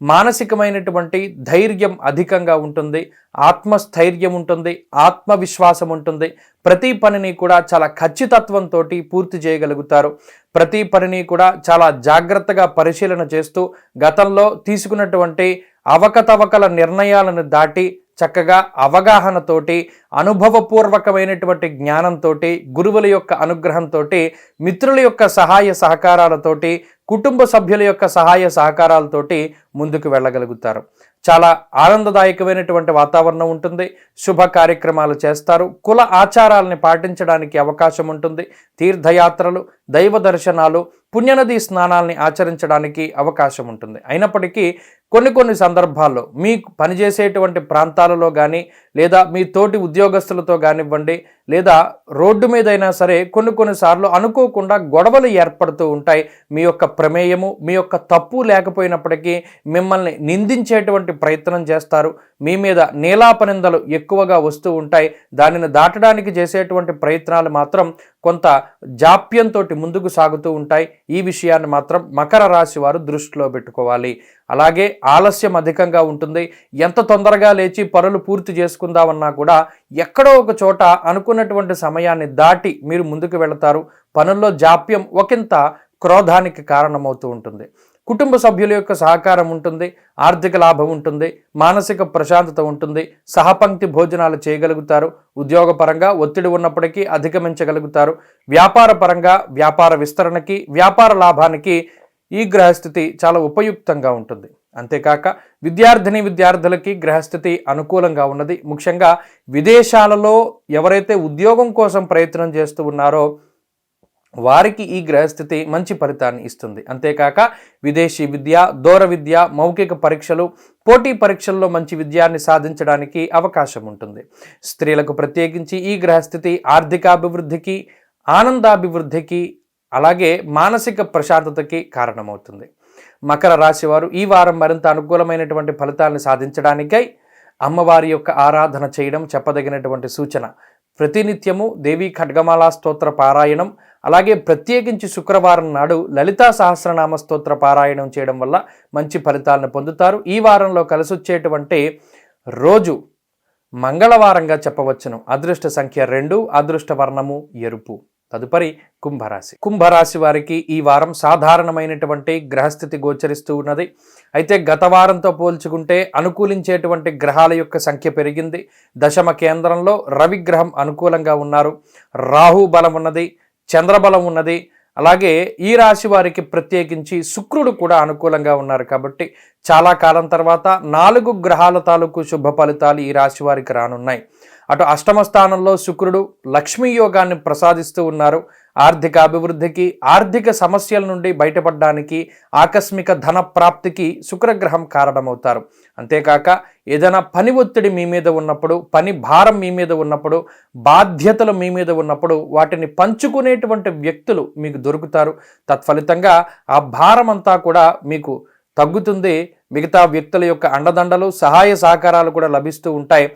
మానసికమైనటువంటి ధైర్యం అధికంగా ఉంటుంది, ఆత్మస్థైర్యం ఉంటుంది, ఆత్మవిశ్వాసం ఉంటుంది. ప్రతి పనిని కూడా చాలా ఖచ్చితత్వంతో పూర్తి చేయగలుగుతారు. ప్రతి పనిని కూడా చాలా జాగ్రత్తగా పరిశీలన చేస్తూ గతంలో తీసుకున్నటువంటి అవకతవకల నిర్ణయాలను దాటి చక్కగా అవగాహనతోటి, అనుభవపూర్వకమైనటువంటి జ్ఞానంతో, గురువుల యొక్క అనుగ్రహంతో, మిత్రుల యొక్క సహాయ సహకారాలతోటి, కుటుంబ సభ్యుల యొక్క సహాయ సహకారాలతోటి ముందుకు వెళ్ళగలుగుతారు. చాలా ఆనందదాయకమైనటువంటి వాతావరణం ఉంటుంది. శుభ కార్యక్రమాలు చేస్తారు. కుల ఆచారాలని పాటించడానికి అవకాశం ఉంటుంది. తీర్థయాత్రలు, దైవ దర్శనాలు, పుణ్యనది స్నానాలని ఆచరించడానికి అవకాశం ఉంటుంది. అయినప్పటికీ కొన్ని సందర్భాల్లో మీ పనిచేసేటువంటి ప్రాంతాలలో కానీ, లేదా మీ తోటి ఉద్యోగస్తులతో కానివ్వండి, లేదా రోడ్డు మీదైనా సరే కొన్నిసార్లు అనుకోకుండా గొడవలు ఏర్పడుతూ ఉంటాయి. మీ యొక్క ప్రమేయము, మీ యొక్క తప్పు లేకపోయినప్పటికీ మిమ్మల్ని నిందించేటువంటి ప్రయత్నం చేస్తారు. మీ మీద నీలాపనిందలు ఎక్కువగా వస్తూ ఉంటాయి. దానిని దాటడానికి చేసేటువంటి ప్రయత్నాలు మాత్రం కొంత జాప్యంతో ముందుకు సాగుతూ ఉంటాయి. ఈ విషయాన్ని మాత్రం మకర రాశి వారు దృష్టిలో పెట్టుకోవాలి. అలాగే ఆలస్యం అధికంగా ఉంటుంది. ఎంత తొందరగా లేచి పనులు పూర్తి చేసుకుందామన్నా కూడా ఎక్కడో ఒక చోట అనుకున్నటువంటి సమయాన్ని దాటి మీరు ముందుకు వెళతారు. పనుల్లో జాప్యం ఒకంత క్రోధానికి కారణమవుతూ ఉంటుంది. కుటుంబ సభ్యుల యొక్క సహకారం ఉంటుంది, ఆర్థిక లాభం ఉంటుంది, మానసిక ప్రశాంతత ఉంటుంది, సహపంక్తి భోజనాలు చేయగలుగుతారు. ఉద్యోగపరంగా ఒత్తిడి ఉన్నప్పటికీ అధిగమించగలుగుతారు. వ్యాపార పరంగా వ్యాపార విస్తరణకి, వ్యాపార లాభానికి ఈ గ్రహస్థితి చాలా ఉపయుక్తంగా ఉంటుంది. అంతేకాక విద్యార్థులకి గ్రహస్థితి అనుకూలంగా ఉన్నది. ముఖ్యంగా విదేశాలలో ఎవరైతే ఉద్యోగం కోసం ప్రయత్నం చేస్తూ ఉన్నారో వారికి ఈ గ్రహస్థితి మంచి ఫలితాన్ని ఇస్తుంది. అంతేకాక విదేశీ విద్య, దూర విద్య, మౌఖిక పరీక్షలు, పోటీ పరీక్షల్లో మంచి విజయాన్ని సాధించడానికి అవకాశం ఉంటుంది. స్త్రీలకు ప్రత్యేకించి ఈ గ్రహస్థితి ఆర్థికాభివృద్ధికి, ఆనందాభివృద్ధికి, అలాగే మానసిక ప్రశాంతతకి కారణమవుతుంది. మకర రాశి వారు ఈ వారం మరింత అనుకూలమైనటువంటి ఫలితాలను సాధించడానికై అమ్మవారి యొక్క ఆరాధన చేయడం చెప్పదగినటువంటి సూచన. ప్రతినిత్యము దేవీ ఖడ్గమాలా స్తోత్ర పారాయణం, అలాగే ప్రత్యేకించి శుక్రవారం నాడు లలితా సహస్రనామ స్తోత్ర పారాయణం చేయడం వల్ల మంచి ఫలితాలను పొందుతారు. ఈ వారంలో కలిసొచ్చేటువంటి రోజు మంగళవారంగా చెప్పవచ్చును. అదృష్ట సంఖ్య 2, అదృష్ట వర్ణము ఎరుపు. తదుపరి కుంభరాశి వారికి ఈ వారం సాధారణమైనటువంటి గ్రహస్థితి గోచరిస్తూ ఉన్నది. అయితే గత వారంతో పోల్చుకుంటే అనుకూలించేటువంటి గ్రహాల యొక్క సంఖ్య పెరిగింది. దశమ కేంద్రంలో రవిగ్రహం అనుకూలంగా ఉన్నారు. రాహు బలం ఉన్నది, చంద్రబలం ఉన్నది. అలాగే ఈ రాశి వారికి ప్రత్యేకించి శుక్రుడు కూడా అనుకూలంగా ఉన్నారు. కాబట్టి చాలా కాలం తర్వాత 4 గ్రహాల తాలూకు శుభ ఫలితాలు ఈ రాశి వారికి రానున్నాయి. అటు అష్టమ స్థానంలో శుక్రుడు లక్ష్మీ యోగాన్ని ప్రసాదిస్తూ ఉన్నారు. ఆర్థిక అభివృద్ధికి, ఆర్థిక సమస్యల నుండి బయటపడడానికి, ఆకస్మిక ధన ప్రాప్తికి శుక్రగ్రహం కారణమవుతారు. అంతేకాక ఏదైనా పని ఒత్తిడి మీ మీద ఉన్నప్పుడు, పని భారం మీ మీద ఉన్నప్పుడు, బాధ్యతలు మీ మీద ఉన్నప్పుడు వాటిని పంచుకునేటువంటి వ్యక్తులు మీకు దొరుకుతారు. తత్ఫలితంగా ఆ భారం అంతా కూడా మీకు తగ్గుతుంది. మిగతా వ్యక్తుల యొక్క అండదండలు, సహాయ సహకారాలు కూడా లభిస్తూ ఉంటాయి.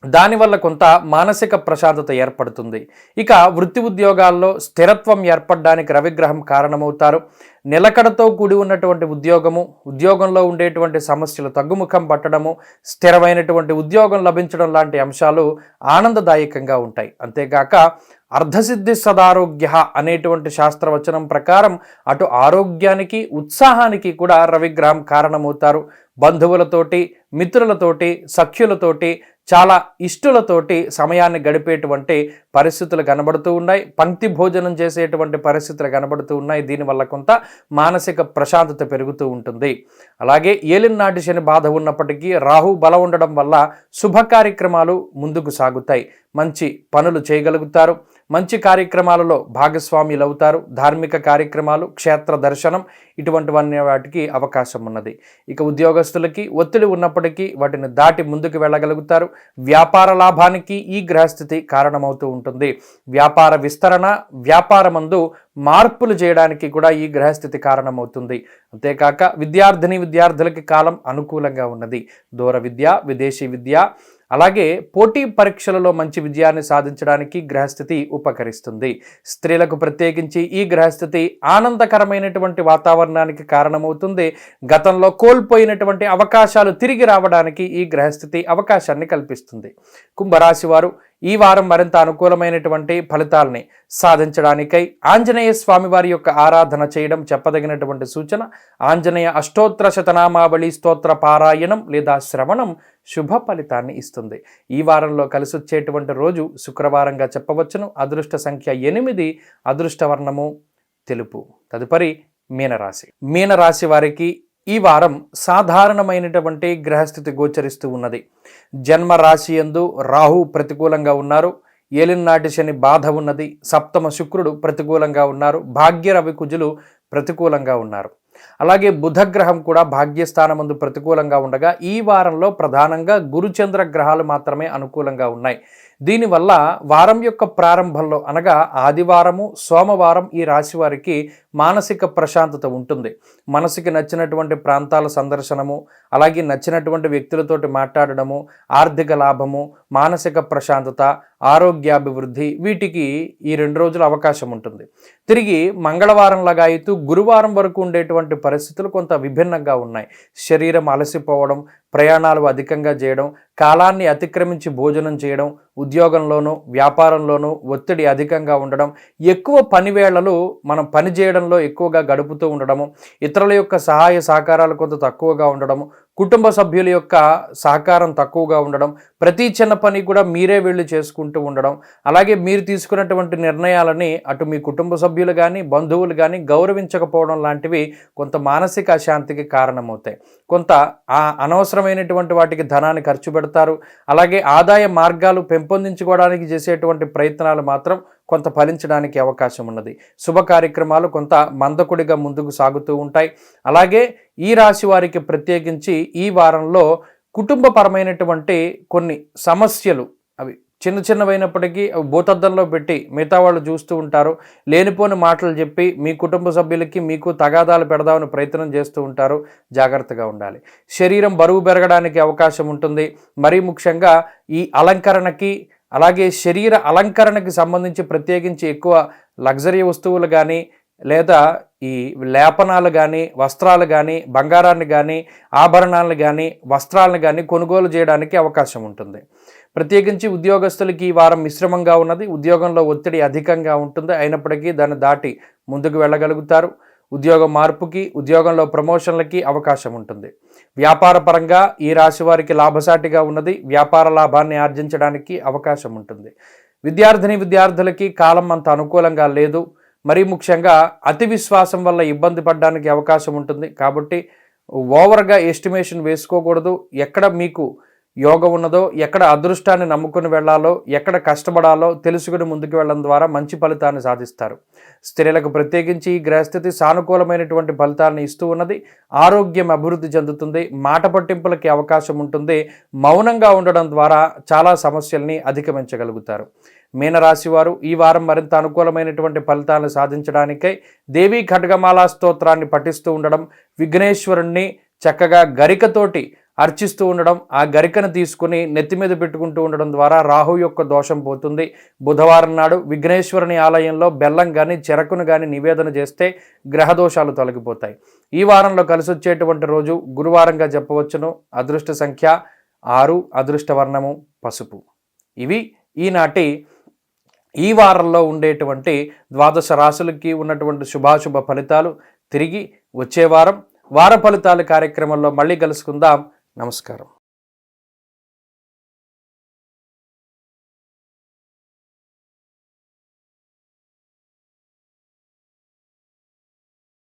దానివల్ల కొంత మానసిక ప్రశాంతత ఏర్పడుతుంది. ఇక వృత్తి ఉద్యోగాల్లో స్థిరత్వం ఏర్పడడానికి రవిగ్రహం కారణమవుతారు. నిలకడతో కూడి ఉన్నటువంటి ఉద్యోగంలో ఉండేటువంటి సమస్యలు తగ్గుముఖం పట్టడము, స్థిరమైనటువంటి ఉద్యోగం లభించడం లాంటి అంశాలు ఆనందదాయకంగా ఉంటాయి. అంతేగాక అర్ధసిద్ధి సదారోగ్య అనేటువంటి శాస్త్రవచనం ప్రకారం అటు ఆరోగ్యానికి, ఉత్సాహానికి కూడా రవిగ్రహం కారణమవుతారు. బంధువులతోటి, మిత్రులతోటి, సఖ్యులతోటి, చాలా ఇష్టలతోటి సమయాన్ని గడిపేటువంటి పరిస్థితులు కనబడుతూ ఉన్నాయి. పంక్తి భోజనం చేసేటువంటి పరిస్థితులు కనబడుతూ ఉన్నాయి. దీనివల్ల కొంత మానసిక ప్రశాంతత పెరుగుతూ ఉంటుంది. అలాగే ఏలినాటి శని బాధ ఉన్నప్పటికీ రాహు బలం ఉండడం వల్ల శుభ కార్యక్రమాలు ముందుకు సాగుతాయి. మంచి పనులు చేయగలుగుతారు. మంచి కార్యక్రమాలలో భాగస్వాములు అవుతారు. ధార్మిక కార్యక్రమాలు, క్షేత్ర దర్శనం ఇటువంటివన్నీ వాటికి అవకాశం ఉన్నది. ఇక ఉద్యోగస్తులకి ఒత్తిడి ఉన్నప్పటికీ వాటిని దాటి ముందుకు వెళ్ళగలుగుతారు. వ్యాపార లాభానికి ఈ గ్రహస్థితి కారణమవుతూ ఉంటుంది. వ్యాపార విస్తరణ, వ్యాపారమందు మార్పులు చేయడానికి కూడా ఈ గ్రహస్థితి కారణమవుతుంది. అంతేకాక విద్యార్థులకి కాలం అనుకూలంగా ఉన్నది. దూర విద్య, విదేశీ విద్య, అలాగే పోటీ పరీక్షలలో మంచి విజయాన్ని సాధించడానికి గ్రహస్థితి ఉపకరిస్తుంది. స్త్రీలకు ప్రత్యేకించి ఈ గ్రహస్థితి ఆనందకరమైనటువంటి వాతావరణానికి కారణమవుతుంది. గతంలో కోల్పోయినటువంటి అవకాశాలు తిరిగి రావడానికి ఈ గ్రహస్థితి అవకాశాన్ని కల్పిస్తుంది. కుంభరాశి వారు ఈ వారం మరింత అనుకూలమైనటువంటి ఫలితాలని సాధించడానికై ఆంజనేయ స్వామి వారి యొక్క ఆరాధన చేయడం చెప్పదగినటువంటి సూచన. ఆంజనేయ అష్టోత్తర శతనామావళి స్తోత్ర పారాయణం లేదా శ్రవణం శుభ ఫలితాన్ని ఇస్తుంది. ఈ వారంలో కలిసి వచ్చేటువంటి రోజు శుక్రవారంగా చెప్పవచ్చును. అదృష్ట సంఖ్య 8, అదృష్ట వర్ణము తెలుపు. తదుపరి మీనరాశి. మీనరాశి వారికి ఈ వారం సాధారణమైనటువంటి గ్రహస్థితి గోచరిస్తూ ఉన్నది. జన్మ రాశి యందు రాహు ప్రతికూలంగా ఉన్నారు. ఏలినాటి శని బాధ ఉన్నది. సప్తమ శుక్రుడు ప్రతికూలంగా ఉన్నారు. భాగ్య రవి కుజులు ప్రతికూలంగా ఉన్నారు. అలాగే బుధగ్రహం కూడా భాగ్యస్థానమందు ప్రతికూలంగా ఉండగా ఈ వారంలో ప్రధానంగా గురుచంద్ర గ్రహాలు మాత్రమే అనుకూలంగా ఉన్నాయి. దీనివల్ల వారం యొక్క ప్రారంభంలో అనగా ఆదివారము సోమవారం ఈ రాశి వారికి మానసిక ప్రశాంతత ఉంటుంది. మనసుకి నచ్చినటువంటి ప్రాంతాల సందర్శనము, అలాగే నచ్చినటువంటి వ్యక్తులతోటి మాట్లాడడము, ఆర్థిక లాభము, మానసిక ప్రశాంతత, ఆరోగ్యాభివృద్ధి, వీటికి ఈ 2 రోజులు అవకాశం ఉంటుంది. తిరిగి మంగళవారం లగాయితూ గురువారం వరకు ఉండేటువంటి పరిస్థితులు కొంత విభిన్నంగా ఉన్నాయి. శరీరం అలసిపోవడం, ప్రయాణాలు అధికంగా చేయడం, కాలాన్ని అతిక్రమించి భోజనం చేయడం, ఉద్యోగంలోనూ వ్యాపారంలోనూ ఒత్తిడి అధికంగా ఉండడం, ఎక్కువ పనివేళలు మనం పని చేయడంలో ఎక్కువగా గడుపుతూ ఉండడము, ఇతరుల యొక్క సహాయ సహకారాలు కొంత తక్కువగా ఉండడము, కుటుంబ సభ్యుల యొక్క సహకారం తక్కువగా ఉండడం, ప్రతి చిన్న పని కూడా మీరే వెళ్ళి చేసుకుంటూ ఉండడం, అలాగే మీరు తీసుకున్నటువంటి నిర్ణయాలని అటు మీ కుటుంబ సభ్యులు కానీ బంధువులు కానీ గౌరవించకపోవడం లాంటివి కొంత మానసిక అశాంతికి కారణమవుతాయి. కొంత అనవసరమైనటువంటి వాటికి ధనాన్ని ఖర్చు పెడతారు. అలాగే ఆదాయ మార్గాలు పెంపొందించుకోవడానికి చేసేటువంటి ప్రయత్నాలు మాత్రం కొంత ఫలించడానికి అవకాశం ఉన్నది. శుభ కార్యక్రమాలు కొంత మందకుడిగా ముందుకు సాగుతూ ఉంటాయి. అలాగే ఈ రాశి వారికి ప్రత్యేకించి ఈ వారంలో కుటుంబపరమైనటువంటి కొన్ని సమస్యలు, అవి చిన్న చిన్నవైనప్పటికీ అవి భూతద్దంలో పెట్టి మిగతా వాళ్ళు చూస్తూ ఉంటారు. లేనిపోని మాటలు చెప్పి మీ కుటుంబ సభ్యులకి మీకు తగాదాలు పెడదామని ప్రయత్నం చేస్తూ ఉంటారు. జాగ్రత్తగా ఉండాలి. శరీరం బరువు పెరగడానికి అవకాశం ఉంటుంది. మరీ ముఖ్యంగా ఈ అలంకరణకి, అలాగే శరీర అలంకరణకి సంబంధించి ప్రత్యేకించి ఎక్కువ లగ్జరీ వస్తువులు కానీ లేదా ఈ లేపనాలు కానీ వస్త్రాలు కానీ బంగారాన్ని కానీ ఆభరణాలను కానీ వస్త్రాలను కానీ కొనుగోలు చేయడానికి అవకాశం ఉంటుంది. ప్రత్యేకించి ఉద్యోగస్తులకి ఈ వారం మిశ్రమంగా ఉన్నది. ఉద్యోగంలో ఒత్తిడి అధికంగా ఉంటుంది. అయినప్పటికీ దాన్ని దాటి ముందుకు వెళ్ళగలుగుతారు. ఉద్యోగ మార్పుకి, ఉద్యోగంలో ప్రమోషన్లకి అవకాశం ఉంటుంది. వ్యాపార పరంగా ఈ రాశి వారికి లాభసాటిగా ఉన్నది. వ్యాపార లాభాన్ని ఆర్జించడానికి అవకాశం ఉంటుంది. విద్యార్థులకి కాలం అంత అనుకూలంగా లేదు. మరీ ముఖ్యంగా అతి విశ్వాసం వల్ల ఇబ్బంది పడడానికి అవకాశం ఉంటుంది. కాబట్టి ఓవర్గా ఎస్టిమేషన్ వేసుకోకూడదు. ఎక్కడ మీకు యోగం ఉన్నదో, ఎక్కడ అదృష్టాన్ని నమ్ముకుని వెళ్ళాలో, ఎక్కడ కష్టపడాలో తెలుసుకుని ముందుకు వెళ్ళడం ద్వారా మంచి ఫలితాన్ని సాధిస్తారు. స్త్రీలకు ప్రత్యేకించి ఈ గ్రహస్థితి సానుకూలమైనటువంటి ఫలితాలను ఇస్తూ ఉన్నది. ఆరోగ్యం అభివృద్ధి చెందుతుంది. మాట పట్టింపులకి అవకాశం ఉంటుంది. మౌనంగా ఉండడం ద్వారా చాలా సమస్యల్ని అధిగమించగలుగుతారు. మీనరాశి వారు ఈ వారం మరింత అనుకూలమైనటువంటి ఫలితాలను సాధించడానికై దేవీ ఖడ్గమాలా స్తోత్రాన్ని పఠిస్తూ ఉండడం, విఘ్నేశ్వరుణ్ణి చక్కగా గరికతోటి అర్చిస్తూ ఉండడం, ఆ గరికను తీసుకుని నెత్తి మీద పెట్టుకుంటూ ఉండడం ద్వారా రాహు యొక్క దోషం పోతుంది. బుధవారం నాడు విఘ్నేశ్వరుని ఆలయంలో బెల్లం కానీ చెరకును కానీ నివేదన చేస్తే గ్రహదోషాలు తొలగిపోతాయి. ఈ వారంలో కలిసి వచ్చేటువంటి రోజు గురువారంగా చెప్పవచ్చును. అదృష్ట సంఖ్య 6, అదృష్ట వర్ణము పసుపు. ఇవి ఈనాటి ఈ వారంలో ఉండేటువంటి ద్వాదశ రాశులకి ఉన్నటువంటి శుభాశుభ ఫలితాలు. తిరిగి వచ్చే వారం వార ఫలితాల కార్యక్రమంలో మళ్ళీ కలుసుకుందాం. నమస్కారం.